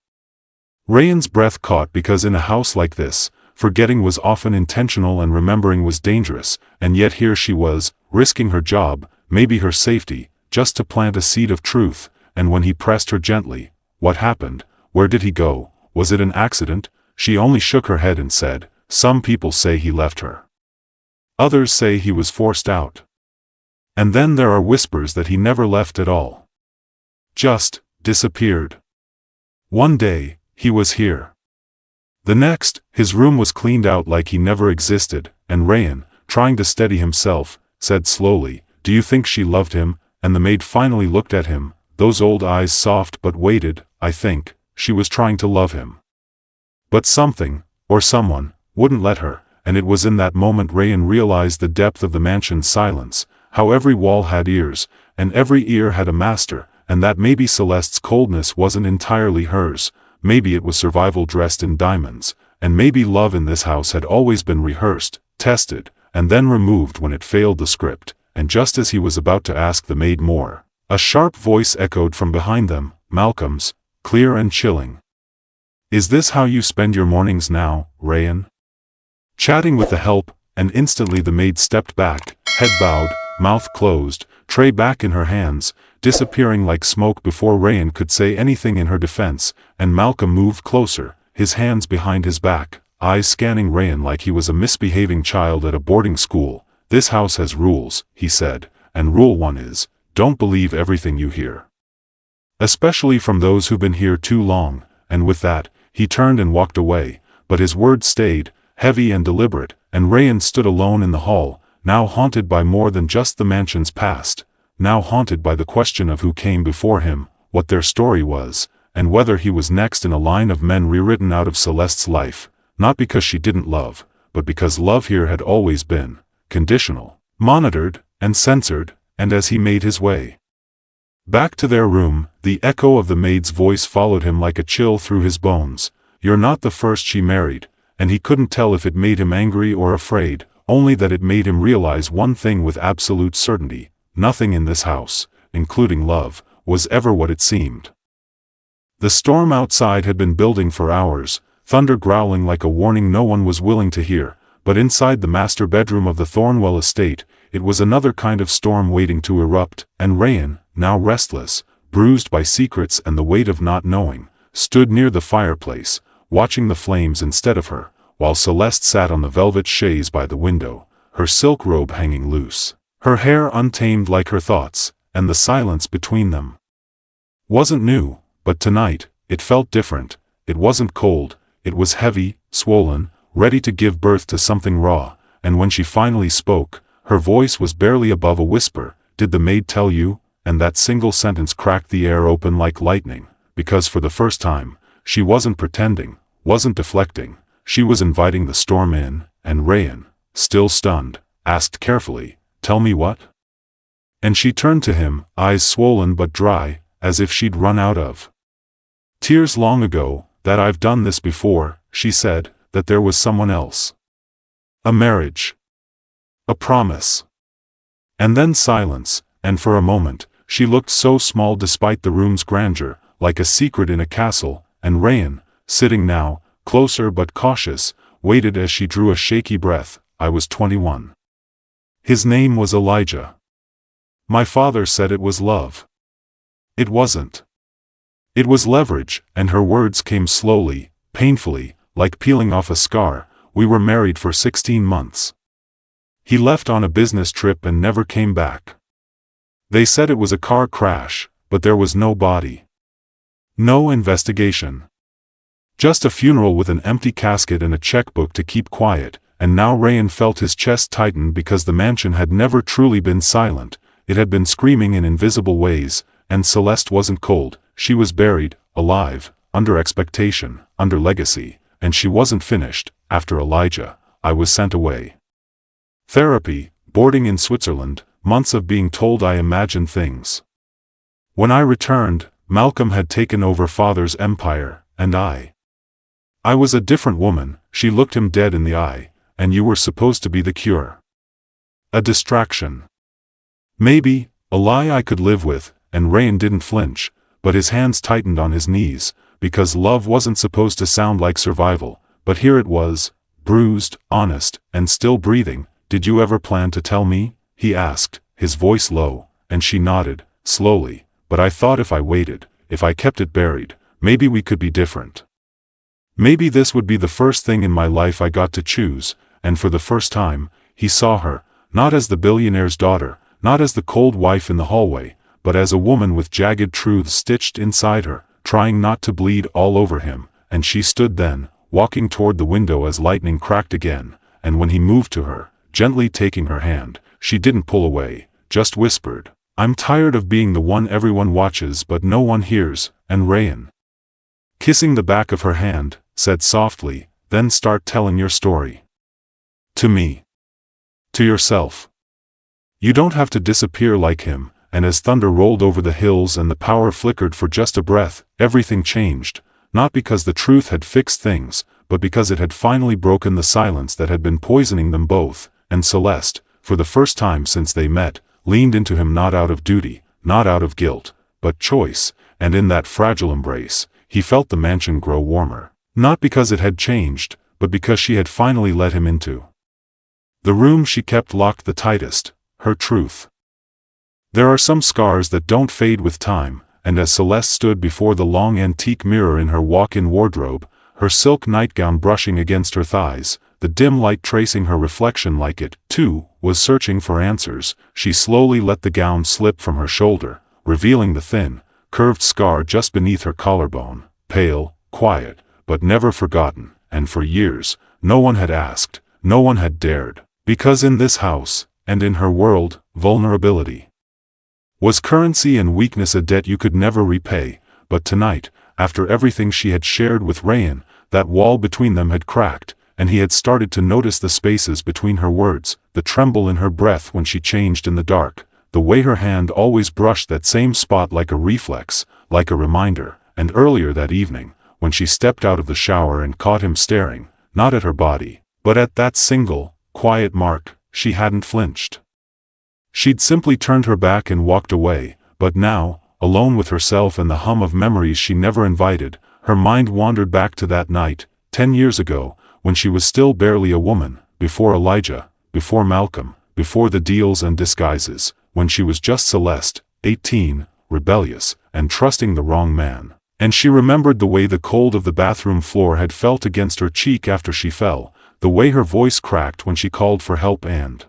S2: Rayen's breath caught because in a house like this, forgetting was often intentional and remembering was dangerous, and yet here she was, risking her job, maybe her safety, just to plant a seed of truth. And when he pressed her gently, "What happened? Where did he go? Was it an accident?" she only shook her head and said, "Some people say he left her. Others say he was forced out. And then there are whispers that he never left at all. Just disappeared. One day, he was here. The next, his room was cleaned out like he never existed," and Rayen, trying to steady himself, said slowly, "Do you think she loved him?" And the maid finally looked at him, those old eyes soft but weighted. "I think she was trying to love him. But something, or someone, wouldn't let her." And it was in that moment Rayen realized the depth of the mansion's silence, how every wall had ears, and every ear had a master, and that maybe Celeste's coldness wasn't entirely hers, maybe it was survival dressed in diamonds, and maybe love in this house had always been rehearsed, tested, and then removed when it failed the script. And just as he was about to ask the maid more, a sharp voice echoed from behind them, Malcolm's, clear and chilling. "Is this how you spend your mornings now, Rayen?" Chatting with the help, and instantly the maid stepped back, head bowed, mouth closed, tray back in her hands, disappearing like smoke before Rayen could say anything in her defense, and Malcolm moved closer, his hands behind his back, eyes scanning Rayen like he was a misbehaving child at a boarding school. "This house has rules," he said, "and rule 1 is, don't believe everything you hear. Especially from those who've been here too long." And with that, he turned and walked away, but his words stayed, heavy and deliberate, and Rayen stood alone in the hall, now haunted by more than just the mansion's past, now haunted by the question of who came before him, what their story was, and whether he was next in a line of men rewritten out of Celeste's life, not because she didn't love, but because love here had always been conditional, monitored, and censored. And as he made his way back to their room, the echo of the maid's voice followed him like a chill through his bones. "You're not the first she married," and he couldn't tell if it made him angry or afraid, only that it made him realize one thing with absolute certainty: nothing in this house, including love, was ever what it seemed. The storm outside had been building for hours, thunder growling like a warning no one was willing to hear, but inside the master bedroom of the Thornwell estate, it was another kind of storm waiting to erupt. And Rayen, now restless, bruised by secrets and the weight of not knowing, stood near the fireplace, watching the flames instead of her, while Celeste sat on the velvet chaise by the window, her silk robe hanging loose, her hair untamed like her thoughts, and the silence between them wasn't new, but tonight, it felt different. It wasn't cold, it was heavy, swollen, ready to give birth to something raw. And when she finally spoke, her voice was barely above a whisper. "Did the maid tell you?" And that single sentence cracked the air open like lightning, because for the first time, she wasn't pretending, wasn't deflecting, she was inviting the storm in. And Rayen, still stunned, asked carefully, "Tell me what?" And she turned to him, eyes swollen but dry, as if she'd run out of tears long ago. "That I've done this before," she said, "that there was someone else. A marriage. A promise." And then silence, and for a moment, she looked so small despite the room's grandeur, like a secret in a castle, and Rayen, sitting now, closer but cautious, waited as she drew a shaky breath. I was 21. His name was Elijah. My father said it was love. It wasn't. It was leverage, and her words came slowly, painfully, like peeling off a scar. We were married for 16 months. He left on a business trip and never came back. They said it was a car crash, but there was no body. No investigation. Just a funeral with an empty casket and a checkbook to keep quiet, and now Rayen felt his chest tighten because the mansion had never truly been silent. It had been screaming in invisible ways, and Celeste wasn't cold. She was buried, alive, under expectation, under legacy, and she wasn't finished. After Elijah, I was sent away. Therapy, boarding in Switzerland, months of being told I imagined things. When I returned, Malcolm had taken over father's empire, and I was a different woman. She looked him dead in the eye, and you were supposed to be the cure. A distraction. Maybe, a lie I could live with, and Rayen didn't flinch, but his hands tightened on his knees, because love wasn't supposed to sound like survival, but here it was, bruised, honest, and still breathing. Did you ever plan to tell me? He asked, his voice low, and she nodded, slowly, but I thought if I waited, if I kept it buried, maybe we could be different. Maybe this would be the first thing in my life I got to choose, and for the first time, he saw her, not as the billionaire's daughter, not as the cold wife in the hallway, but as a woman with jagged truths stitched inside her, trying not to bleed all over him, and she stood then, walking toward the window as lightning cracked again, and when he moved to her, gently taking her hand, she didn't pull away, just whispered, I'm tired of being the one everyone watches but no one hears, and Rayen, kissing the back of her hand, said softly, then start telling your story. To me. To yourself. You don't have to disappear like him. And as thunder rolled over the hills and the power flickered for just a breath, everything changed, not because the truth had fixed things, but because it had finally broken the silence that had been poisoning them both, and Celeste, for the first time since they met, leaned into him not out of duty, not out of guilt, but choice, and in that fragile embrace, he felt the mansion grow warmer, not because it had changed, but because she had finally let him into the room she kept locked the tightest, her truth. There are some scars that don't fade with time, and as Celeste stood before the long antique mirror in her walk-in wardrobe, her silk nightgown brushing against her thighs, the dim light tracing her reflection like it, too, was searching for answers, she slowly let the gown slip from her shoulder, revealing the thin, curved scar just beneath her collarbone, pale, quiet, but never forgotten, and for years, no one had asked, no one had dared, because in this house, and in her world, vulnerability was currency and weakness a debt you could never repay, but tonight, after everything she had shared with Rayen, that wall between them had cracked, and he had started to notice the spaces between her words, the tremble in her breath when she changed in the dark, the way her hand always brushed that same spot like a reflex, like a reminder, and earlier that evening, when she stepped out of the shower and caught him staring, not at her body, but at that single, quiet mark, she hadn't flinched. She'd simply turned her back and walked away, but now, alone with herself and the hum of memories she never invited, her mind wandered back to that night, 10 years ago, when she was still barely a woman, before Elijah, before Malcolm, before the deals and disguises, when she was just Celeste, 18, rebellious, and trusting the wrong man. And she remembered the way the cold of the bathroom floor had felt against her cheek after she fell, the way her voice cracked when she called for help and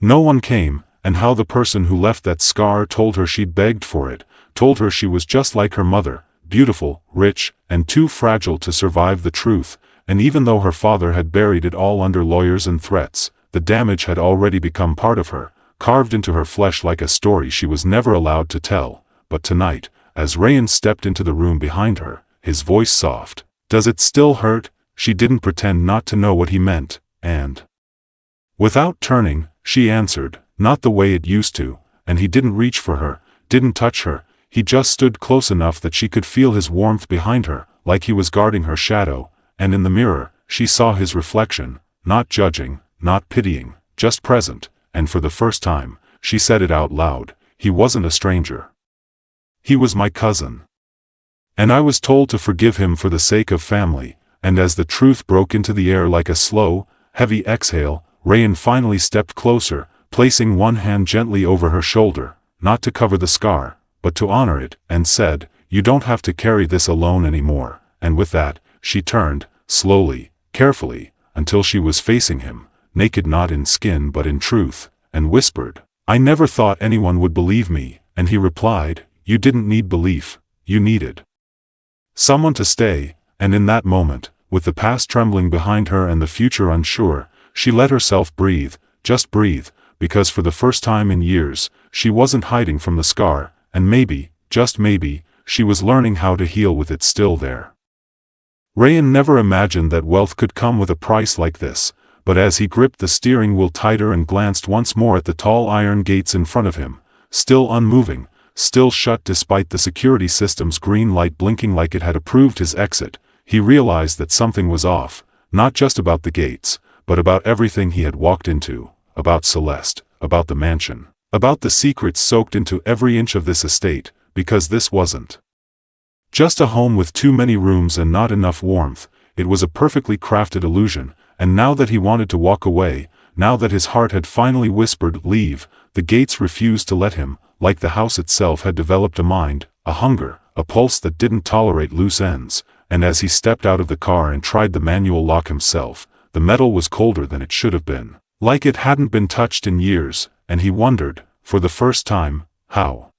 S2: no one came, and how the person who left that scar told her she'd begged for it, told her she was just like her mother, beautiful, rich, and too fragile to survive the truth, and even though her father had buried it all under lawyers and threats, the damage had already become part of her, carved into her flesh like a story she was never allowed to tell. But tonight, as Rayen stepped into the room behind her, his voice soft, "Does it still hurt?" She didn't pretend not to know what he meant, and without turning, she answered, not the way it used to, and he didn't reach for her, didn't touch her, he just stood close enough that she could feel his warmth behind her, like he was guarding her shadow, and in the mirror, she saw his reflection, not judging, not pitying, just present, and for the first time, she said it out loud, he wasn't a stranger. He was my cousin. And I was told to forgive him for the sake of family, and as the truth broke into the air like a slow, heavy exhale, Rayen finally stepped closer, placing one hand gently over her shoulder, not to cover the scar, but to honor it, and said, "You don't have to carry this alone anymore." And with that, she turned, slowly, carefully, until she was facing him, naked not in skin but in truth, and whispered, "I never thought anyone would believe me," and he replied, "You didn't need belief, you needed someone to stay." And in that moment, with the past trembling behind her and the future unsure, she let herself breathe, just breathe, because for the first time in years, she wasn't hiding from the scar, and maybe, just maybe, she was learning how to heal with it still there. Rayen never imagined that wealth could come with a price like this, but as he gripped the steering wheel tighter and glanced once more at the tall iron gates in front of him, still unmoving, still shut despite the security system's green light blinking like it had approved his exit, he realized that something was off, not just about the gates, but about everything he had walked into, about Celeste, about the mansion, about the secrets soaked into every inch of this estate, because this wasn't just a home with too many rooms and not enough warmth, it was a perfectly crafted illusion, and now that he wanted to walk away, now that his heart had finally whispered, "Leave," the gates refused to let him, like the house itself had developed a mind, a hunger, a pulse that didn't tolerate loose ends, and as he stepped out of the car and tried the manual lock himself, the metal was colder than it should have been, like it hadn't been touched in years, and he wondered, for the first time, how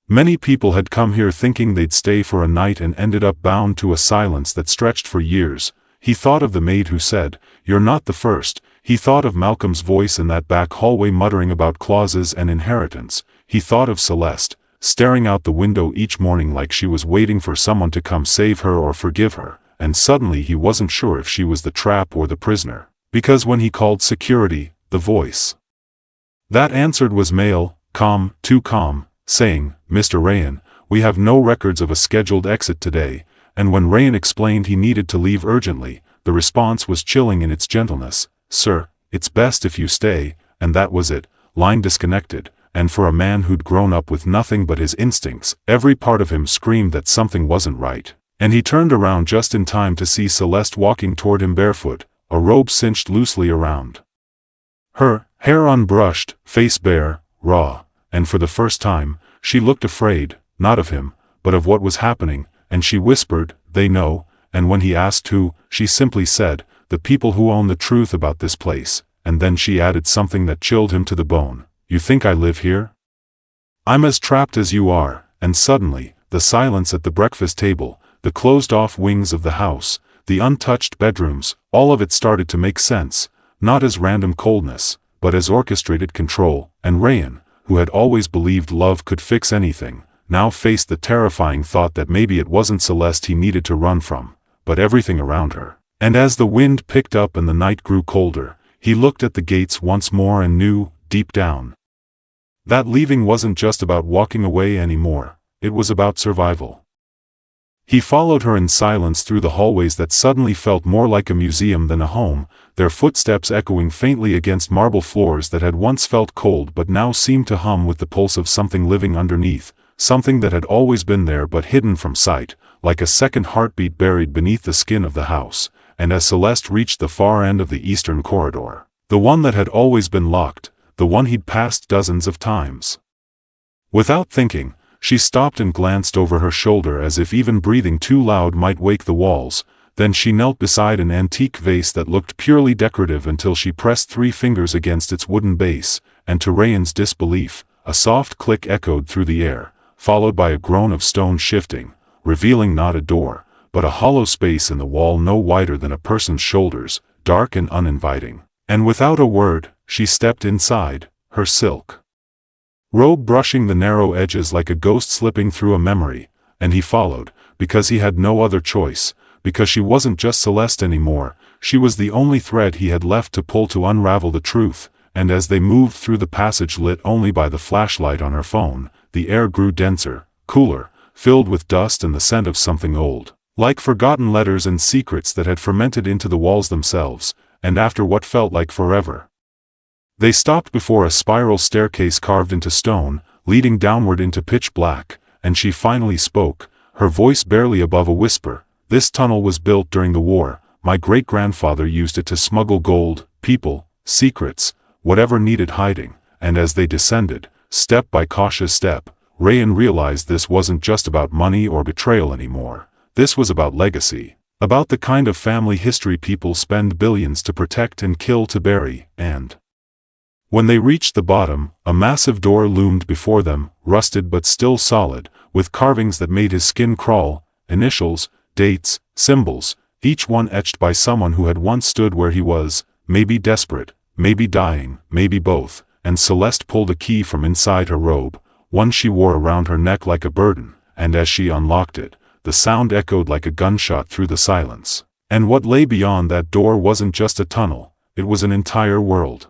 S2: many people had come here thinking they'd stay for a night and ended up bound to a silence that stretched for years. He thought of the maid who said, "You're not the first." He thought of Malcolm's voice in that back hallway muttering about clauses and inheritance. He thought of Celeste, staring out the window each morning like she was waiting for someone to come save her or forgive her, and suddenly he wasn't sure if she was the trap or the prisoner, because when he called security, the voice that answered was male, calm, too calm, saying, "Mr. Rayen, we have no records of a scheduled exit today," and when Rayen explained he needed to leave urgently, the response was chilling in its gentleness, "Sir, it's best if you stay," and that was it, line disconnected, and for a man who'd grown up with nothing but his instincts, every part of him screamed that something wasn't right, and he turned around just in time to see Celeste walking toward him barefoot, a robe cinched loosely around her, hair unbrushed, face bare, raw, and for the first time, she looked afraid, not of him, but of what was happening, and she whispered, "They know," and when he asked who, she simply said, "The people who own the truth about this place," and then she added something that chilled him to the bone, "You think I live here? I'm as trapped as you are," and suddenly, the silence at the breakfast table, the closed-off wings of the house, the untouched bedrooms, all of it started to make sense, not as random coldness, but as orchestrated control, and Rayen, who had always believed love could fix anything, now faced the terrifying thought that maybe it wasn't Celeste he needed to run from, but everything around her. And as the wind picked up and the night grew colder, he looked at the gates once more and knew, deep down, that leaving wasn't just about walking away anymore, it was about survival. He followed her in silence through the hallways that suddenly felt more like a museum than a home, their footsteps echoing faintly against marble floors that had once felt cold but now seemed to hum with the pulse of something living underneath, something that had always been there but hidden from sight, like a second heartbeat buried beneath the skin of the house. And as Celeste reached the far end of the eastern corridor, the one that had always been locked, the one he'd passed dozens of times, without thinking, she stopped and glanced over her shoulder as if even breathing too loud might wake the walls. Then she knelt beside an antique vase that looked purely decorative until she pressed 3 fingers against its wooden base, and to Rayen's disbelief, a soft click echoed through the air, followed by a groan of stone shifting, revealing not a door, but a hollow space in the wall no wider than a person's shoulders, dark and uninviting. And without a word, she stepped inside, her silk robe brushing the narrow edges like a ghost slipping through a memory, and he followed, because he had no other choice, because she wasn't just Celeste anymore, she was the only thread he had left to pull to unravel the truth, and as they moved through the passage lit only by the flashlight on her phone, the air grew denser, cooler, filled with dust and the scent of something old, like forgotten letters and secrets that had fermented into the walls themselves, and after what felt like forever, they stopped before a spiral staircase carved into stone, leading downward into pitch black, and she finally spoke, her voice barely above a whisper. "This tunnel was built during the war. My great-grandfather used it to smuggle gold, people, secrets, whatever needed hiding." And as they descended, step by cautious step, Rayen realized this wasn't just about money or betrayal anymore. This was about legacy. About the kind of family history people spend billions to protect and kill to bury. And when they reached the bottom, a massive door loomed before them, rusted but still solid, with carvings that made his skin crawl, initials, dates, symbols, each one etched by someone who had once stood where he was, maybe desperate, maybe dying, maybe both. And Celeste pulled a key from inside her robe, one she wore around her neck like a burden, and as she unlocked it, the sound echoed like a gunshot through the silence. And what lay beyond that door wasn't just a tunnel, it was an entire world.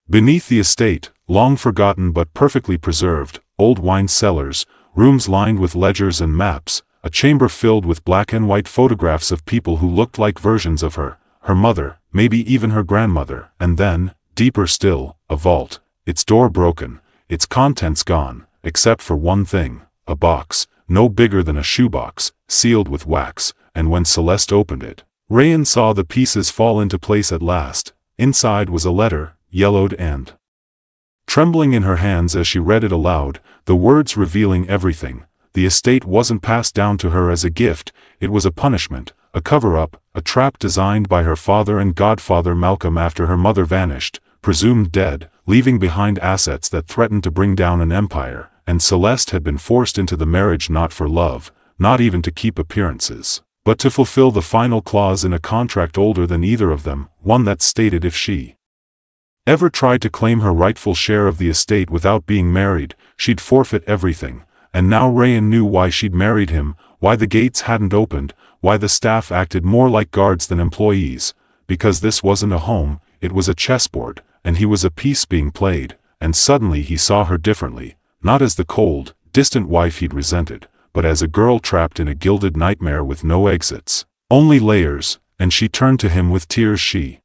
S2: Beneath the estate, long forgotten but perfectly preserved, old wine cellars, rooms lined with ledgers and maps, a chamber filled with black and white photographs of people who looked like versions of her, her mother, maybe even her grandmother, and then, deeper still, a vault, its door broken, its contents gone, except for one thing, a box, no bigger than a shoebox, sealed with wax, and when Celeste opened it, Rayen saw the pieces fall into place at last. Inside was a letter, yellowed and trembling in her hands as she read it aloud, the words revealing everything. The estate wasn't passed down to her as a gift, it was a punishment, a cover-up, a trap designed by her father and godfather Malcolm after her mother vanished, presumed dead, leaving behind assets that threatened to bring down an empire, and Celeste had been forced into the marriage not for love, not even to keep appearances, but to fulfill the final clause in a contract older than either of them, one that stated if she ever tried to claim her rightful share of the estate without being married, she'd forfeit everything. And now Rayen knew why she'd married him, why the gates hadn't opened, why the staff acted more like guards than employees. Because this wasn't a home, it was a chessboard, and he was a piece being played, and suddenly he saw her differently, not as the cold, distant wife he'd resented, but as a girl trapped in a gilded nightmare with no exits, only layers, and she turned to him with tears she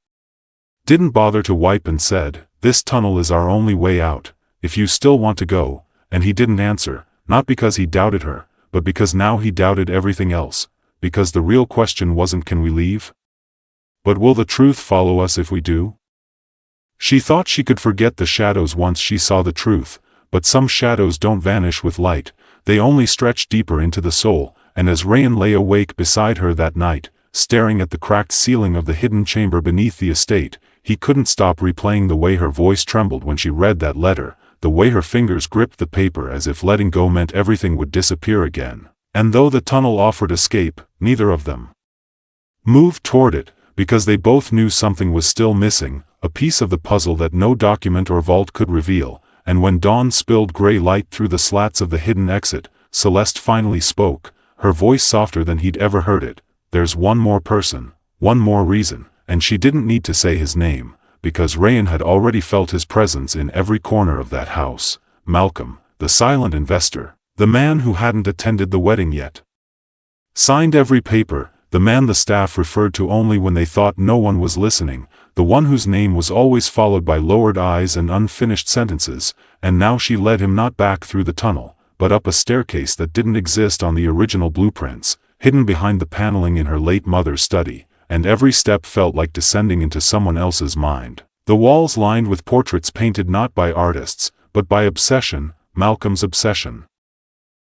S2: didn't bother to wipe and said, "This tunnel is our only way out, if you still want to go." And he didn't answer. Not because he doubted her, but because now he doubted everything else, because the real question wasn't can we leave? But will the truth follow us if we do? She thought she could forget the shadows once she saw the truth, but some shadows don't vanish with light, they only stretch deeper into the soul, and as Rayen lay awake beside her that night, staring at the cracked ceiling of the hidden chamber beneath the estate, he couldn't stop replaying the way her voice trembled when she read that letter, the way her fingers gripped the paper as if letting go meant everything would disappear again. And though the tunnel offered escape, neither of them moved toward it, because they both knew something was still missing, a piece of the puzzle that no document or vault could reveal. And when dawn spilled gray light through the slats of the hidden exit, Celeste finally spoke, her voice softer than he'd ever heard it. "There's one more person, one more reason," and she didn't need to say his name, because Rayen had already felt his presence in every corner of that house. Malcolm, the silent investor, the man who hadn't attended the wedding yet, signed every paper, the man the staff referred to only when they thought no one was listening, the one whose name was always followed by lowered eyes and unfinished sentences. And now she led him not back through the tunnel, but up a staircase that didn't exist on the original blueprints, hidden behind the paneling in her late mother's study. And every step felt like descending into someone else's mind. The walls lined with portraits painted not by artists, but by obsession, Malcolm's obsession.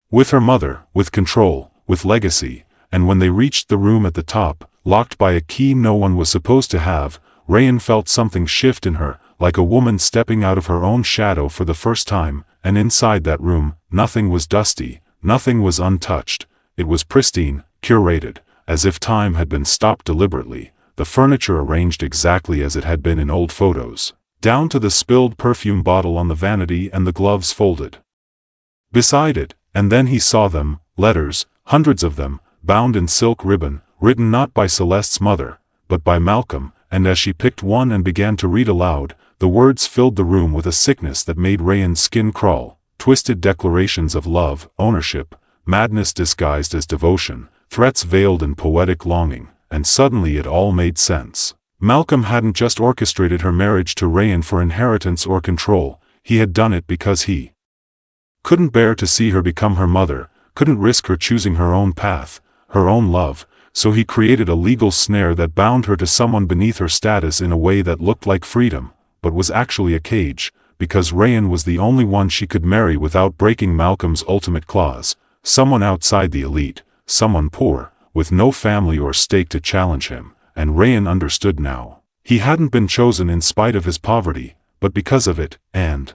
S2: With her mother, with control, with legacy, and when they reached the room at the top, locked by a key no one was supposed to have, Rayen felt something shift in her, like a woman stepping out of her own shadow for the first time, and inside that room, nothing was dusty, nothing was untouched, it was pristine, curated, as if time had been stopped deliberately, the furniture arranged exactly as it had been in old photos, down to the spilled perfume bottle on the vanity and the gloves folded beside it. And then he saw them, letters, hundreds of them, bound in silk ribbon, written not by Celeste's mother, but by Malcolm, and as she picked one and began to read aloud, the words filled the room with a sickness that made Rayen's skin crawl, twisted declarations of love, ownership, madness disguised as devotion, threats veiled in poetic longing, and suddenly it all made sense. Malcolm hadn't just orchestrated her marriage to Rayen for inheritance or control, he had done it because he Couldn't bear to see her become her mother, couldn't risk her choosing her own path, her own love, so he created a legal snare that bound her to someone beneath her status in a way that looked like freedom, but was actually a cage, because Rayen was the only one she could marry without breaking Malcolm's ultimate clause, someone outside the elite, someone poor, with no family or stake to challenge him, and Rayen understood now. He hadn't been chosen in spite of his poverty, but because of it, and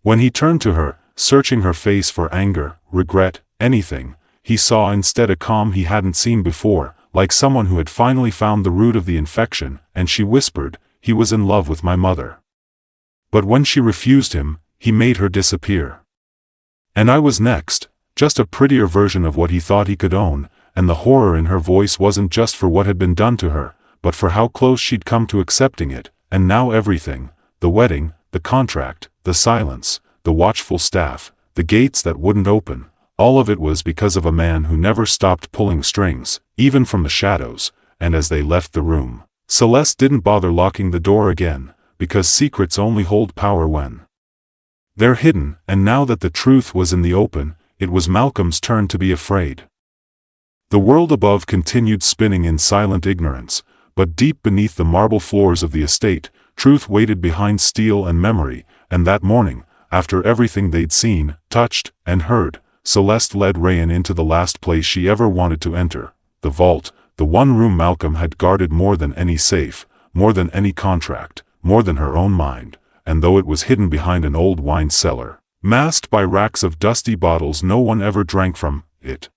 S2: when he turned to her, searching her face for anger, regret, anything, he saw instead a calm he hadn't seen before, like someone who had finally found the root of the infection, and she whispered, "He was in love with my mother. But when she refused him, he made her disappear. And I was next, just a prettier version of what he thought he could own," and the horror in her voice wasn't just for what had been done to her, but for how close she'd come to accepting it, and now everything, the wedding, the contract, the silence, the watchful staff, the gates that wouldn't open, all of it was because of a man who never stopped pulling strings, even from the shadows, and as they left the room, Celeste didn't bother locking the door again, because secrets only hold power when they're hidden, and now that the truth was in the open, it was Malcolm's turn to be afraid. The world above continued spinning in silent ignorance, but deep beneath the marble floors of the estate, truth waited behind steel and memory, and that morning, after everything they'd seen, touched, and heard, Celeste led Rayen into the last place she ever wanted to enter, the vault, the one room Malcolm had guarded more than any safe, more than any contract, more than her own mind, and though it was hidden behind an old wine cellar, masked by racks of dusty bottles no one ever drank from, it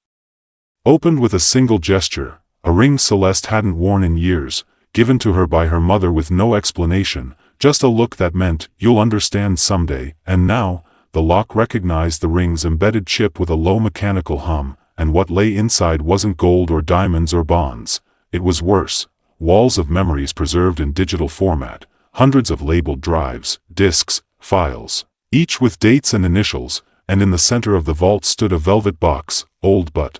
S2: opened with a single gesture, a ring Celeste hadn't worn in years, given to her by her mother with no explanation, just a look that meant, "You'll understand someday," and now, the lock recognized the ring's embedded chip with a low mechanical hum, and what lay inside wasn't gold or diamonds or bonds. It was worse, walls of memories preserved in digital format, hundreds of labeled drives, disks, files, each with dates and initials, and in the center of the vault stood a velvet box, old but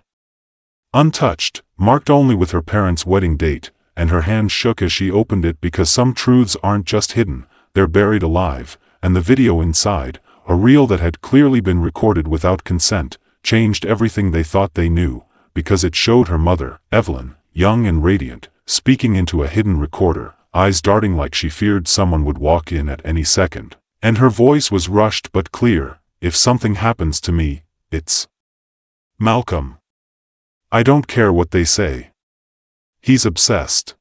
S2: untouched, marked only with her parents' wedding date, and her hand shook as she opened it because some truths aren't just hidden, they're buried alive, and the video inside, a reel that had clearly been recorded without consent, changed everything they thought they knew, because it showed her mother, Evelyn, young and radiant, speaking into a hidden recorder, eyes darting like she feared someone would walk in at any second. And her voice was rushed but clear, "If something happens to me, it's Malcolm. I don't care what they say. He's obsessed.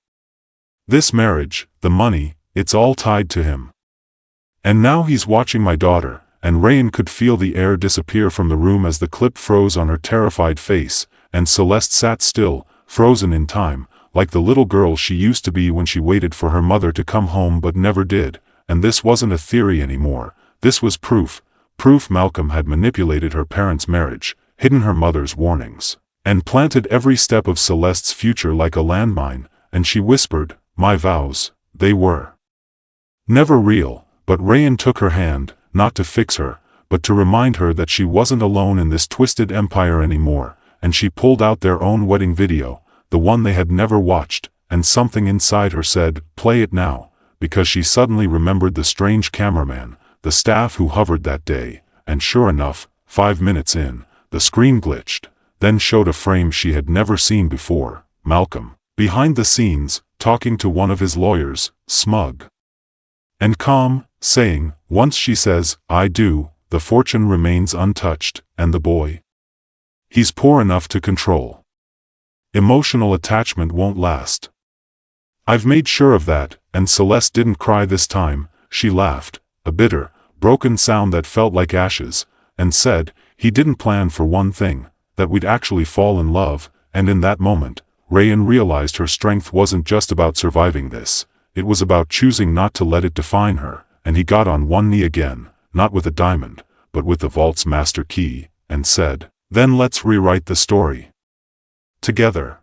S2: This marriage, the money, it's all tied to him. And now he's watching my daughter," and Rayen could feel the air disappear from the room as the clip froze on her terrified face, and Celeste sat still, frozen in time, like the little girl she used to be when she waited for her mother to come home but never did, and this wasn't a theory anymore, this was proof Malcolm had manipulated her parents' marriage, hidden her mother's warnings, and planted every step of Celeste's future like a landmine, and she whispered, "My vows, they were never real," but Rayen took her hand, not to fix her, but to remind her that she wasn't alone in this twisted empire anymore, and she pulled out their own wedding video, the one they had never watched, and something inside her said, "Play it now," because she suddenly remembered the strange cameraman, the staff who hovered that day, and sure enough, 5 minutes in, the screen glitched, then showed a frame she had never seen before, Malcolm, behind the scenes, talking to one of his lawyers, smug and calm, saying, "Once she says, 'I do,' the fortune remains untouched, and the boy, he's poor enough to control. Emotional attachment won't last. I've made sure of that," and Celeste didn't cry this time, she laughed, a bitter, broken sound that felt like ashes, and said, "He didn't plan for one thing, that we'd actually fall in love," and in that moment, Rayen realized her strength wasn't just about surviving this, it was about choosing not to let it define her, and he got on one knee again, not with a diamond, but with the vault's master key, and said, "Then let's rewrite the story together."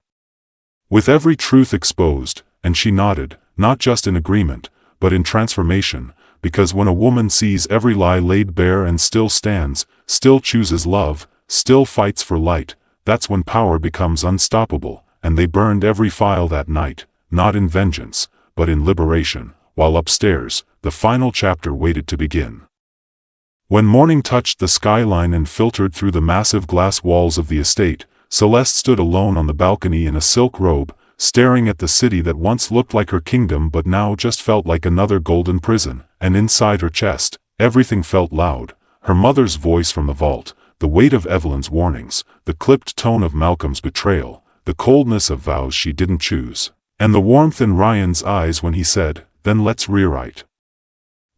S2: With every truth exposed, and she nodded, not just in agreement, but in transformation, because when a woman sees every lie laid bare and still stands, still chooses love, still fights for light, that's when power becomes unstoppable, and they burned every file that night, not in vengeance, but in liberation, while upstairs, the final chapter waited to begin. When morning touched the skyline and filtered through the massive glass walls of the estate, Celeste stood alone on the balcony in a silk robe, staring at the city that once looked like her kingdom but now just felt like another golden prison, and inside her chest, everything felt loud. Her mother's voice from the vault, the weight of Evelyn's warnings, the clipped tone of Malcolm's betrayal, the coldness of vows she didn't choose, and the warmth in Rayen's eyes when he said, "Then let's rewrite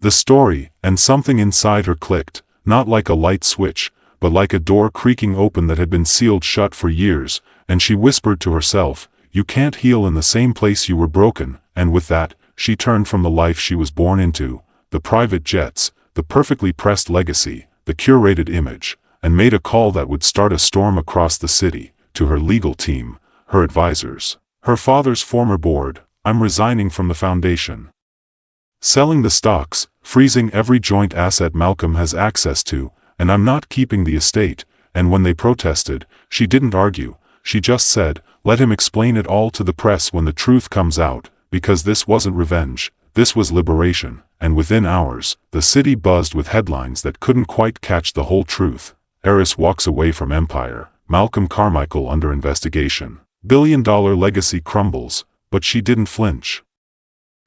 S2: the story," and something inside her clicked, not like a light switch, but like a door creaking open that had been sealed shut for years, and she whispered to herself, "You can't heal in the same place you were broken," and with that, she turned from the life she was born into, the private jets, the perfectly pressed legacy, the curated image, and made a call that would start a storm across the city, to her legal team, her advisors, her father's former board. "I'm resigning from the foundation. Selling the stocks, freezing every joint asset Malcolm has access to, and I'm not keeping the estate." And when they protested, she didn't argue, she just said, "Let him explain it all to the press when the truth comes out, because this wasn't revenge, this was liberation." And within hours, the city buzzed with headlines that couldn't quite catch the whole truth. Heiress walks away from empire, Malcolm Carmichael under investigation, billion-dollar legacy crumbles, but she didn't flinch.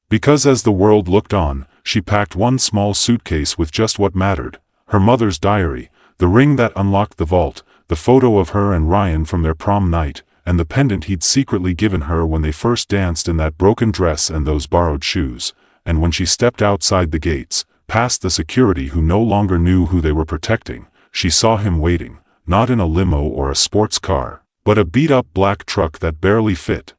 S2: Because as the world looked on, she packed one small suitcase with just what mattered: her mother's diary, the ring that unlocked the vault, the photo of her and Rayen from their prom night, and the pendant he'd secretly given her when they first danced in that broken dress and those borrowed shoes. And when she stepped outside the gates, past the security who no longer knew who they were protecting, she saw him waiting, not in a limo or a sports car, but a beat-up black truck that barely fit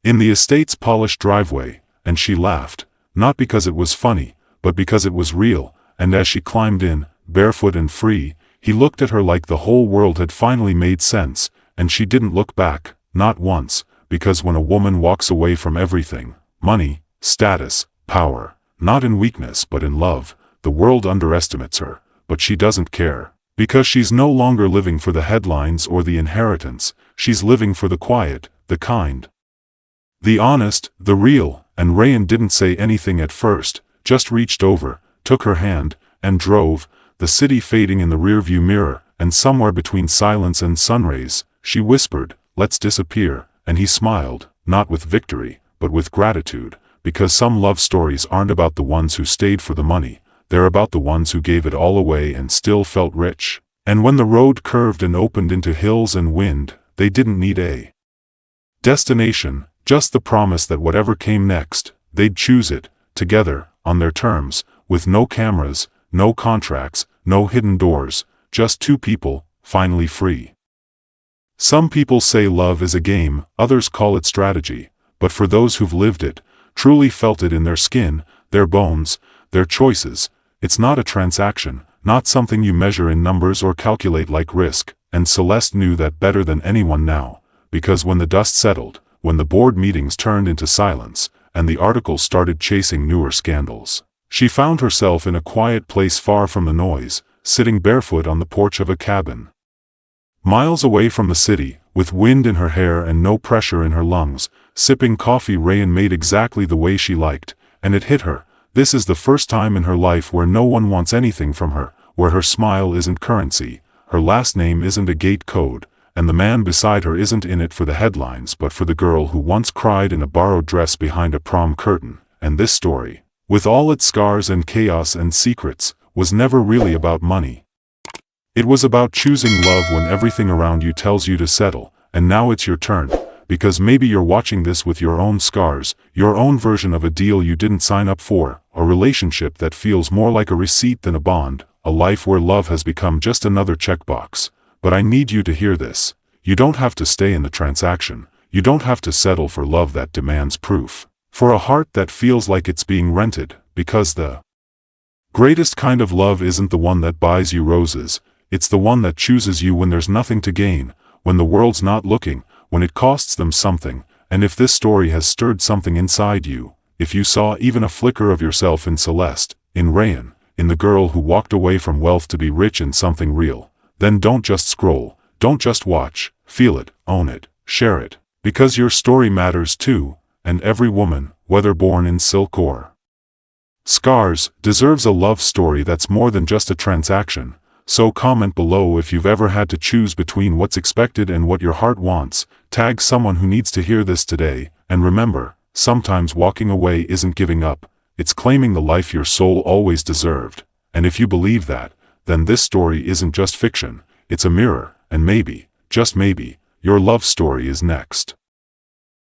S2: in the estate's polished driveway. And she laughed, not because it was funny, but because it was real. And as she climbed in, barefoot and free, he looked at her like the whole world had finally made sense, and she didn't look back, not once, because when a woman walks away from everything, money, status, power, not in weakness but in love, the world underestimates her, but she doesn't care, because she's no longer living for the headlines or the inheritance, she's living for the quiet, the kind, the honest, the real. And Rayen didn't say anything at first, just reached over, took her hand, and drove, the city fading in the rearview mirror, and somewhere between silence and sunrays, she whispered, "Let's disappear," and he smiled, not with victory, but with gratitude, because some love stories aren't about the ones who stayed for the money, they're about the ones who gave it all away and still felt rich. And when the road curved and opened into hills and wind, they didn't need a destination, just the promise that whatever came next, they'd choose it, together, on their terms, with no cameras, no contracts, no hidden doors, just two people, finally free. Some people say love is a game, others call it strategy, but for those who've lived it, truly felt it in their skin, their bones, their choices, it's not a transaction, not something you measure in numbers or calculate like risk. And Celeste knew that better than anyone now, because when the dust settled, when the board meetings turned into silence, and the articles started chasing newer scandals, she found herself in a quiet place far from the noise, sitting barefoot on the porch of a cabin, miles away from the city, with wind in her hair and no pressure in her lungs, sipping coffee Rayen made exactly the way she liked. And it hit her, this is the first time in her life where no one wants anything from her, where her smile isn't currency, her last name isn't a gate code, and the man beside her isn't in it for the headlines but for the girl who once cried in a borrowed dress behind a prom curtain. And this story, with all its scars and chaos and secrets, was never really about money. It was about choosing love when everything around you tells you to settle. And now it's your turn, because maybe you're watching this with your own scars, your own version of a deal you didn't sign up for, a relationship that feels more like a receipt than a bond, a life where love has become just another checkbox. But I need you to hear this. You don't have to stay in the transaction. You don't have to settle for love that demands proof, for a heart that feels like it's being rented, because the greatest kind of love isn't the one that buys you roses, it's the one that chooses you when there's nothing to gain, when the world's not looking, when it costs them something. And if this story has stirred something inside you, if you saw even a flicker of yourself in Celeste, in Rayen, in the girl who walked away from wealth to be rich in something real, then don't just scroll, don't just watch, feel it, own it, share it, because your story matters too, and every woman, whether born in silk or Scars deserves a love story that's more than just a transaction. So comment below if you've ever had to choose between what's expected and what your heart wants. Tag someone who needs to hear this today, and remember, sometimes walking away isn't giving up, it's claiming the life your soul always deserved. And if you believe that, then this story isn't just fiction, it's a mirror, and maybe, just maybe, your love story is next.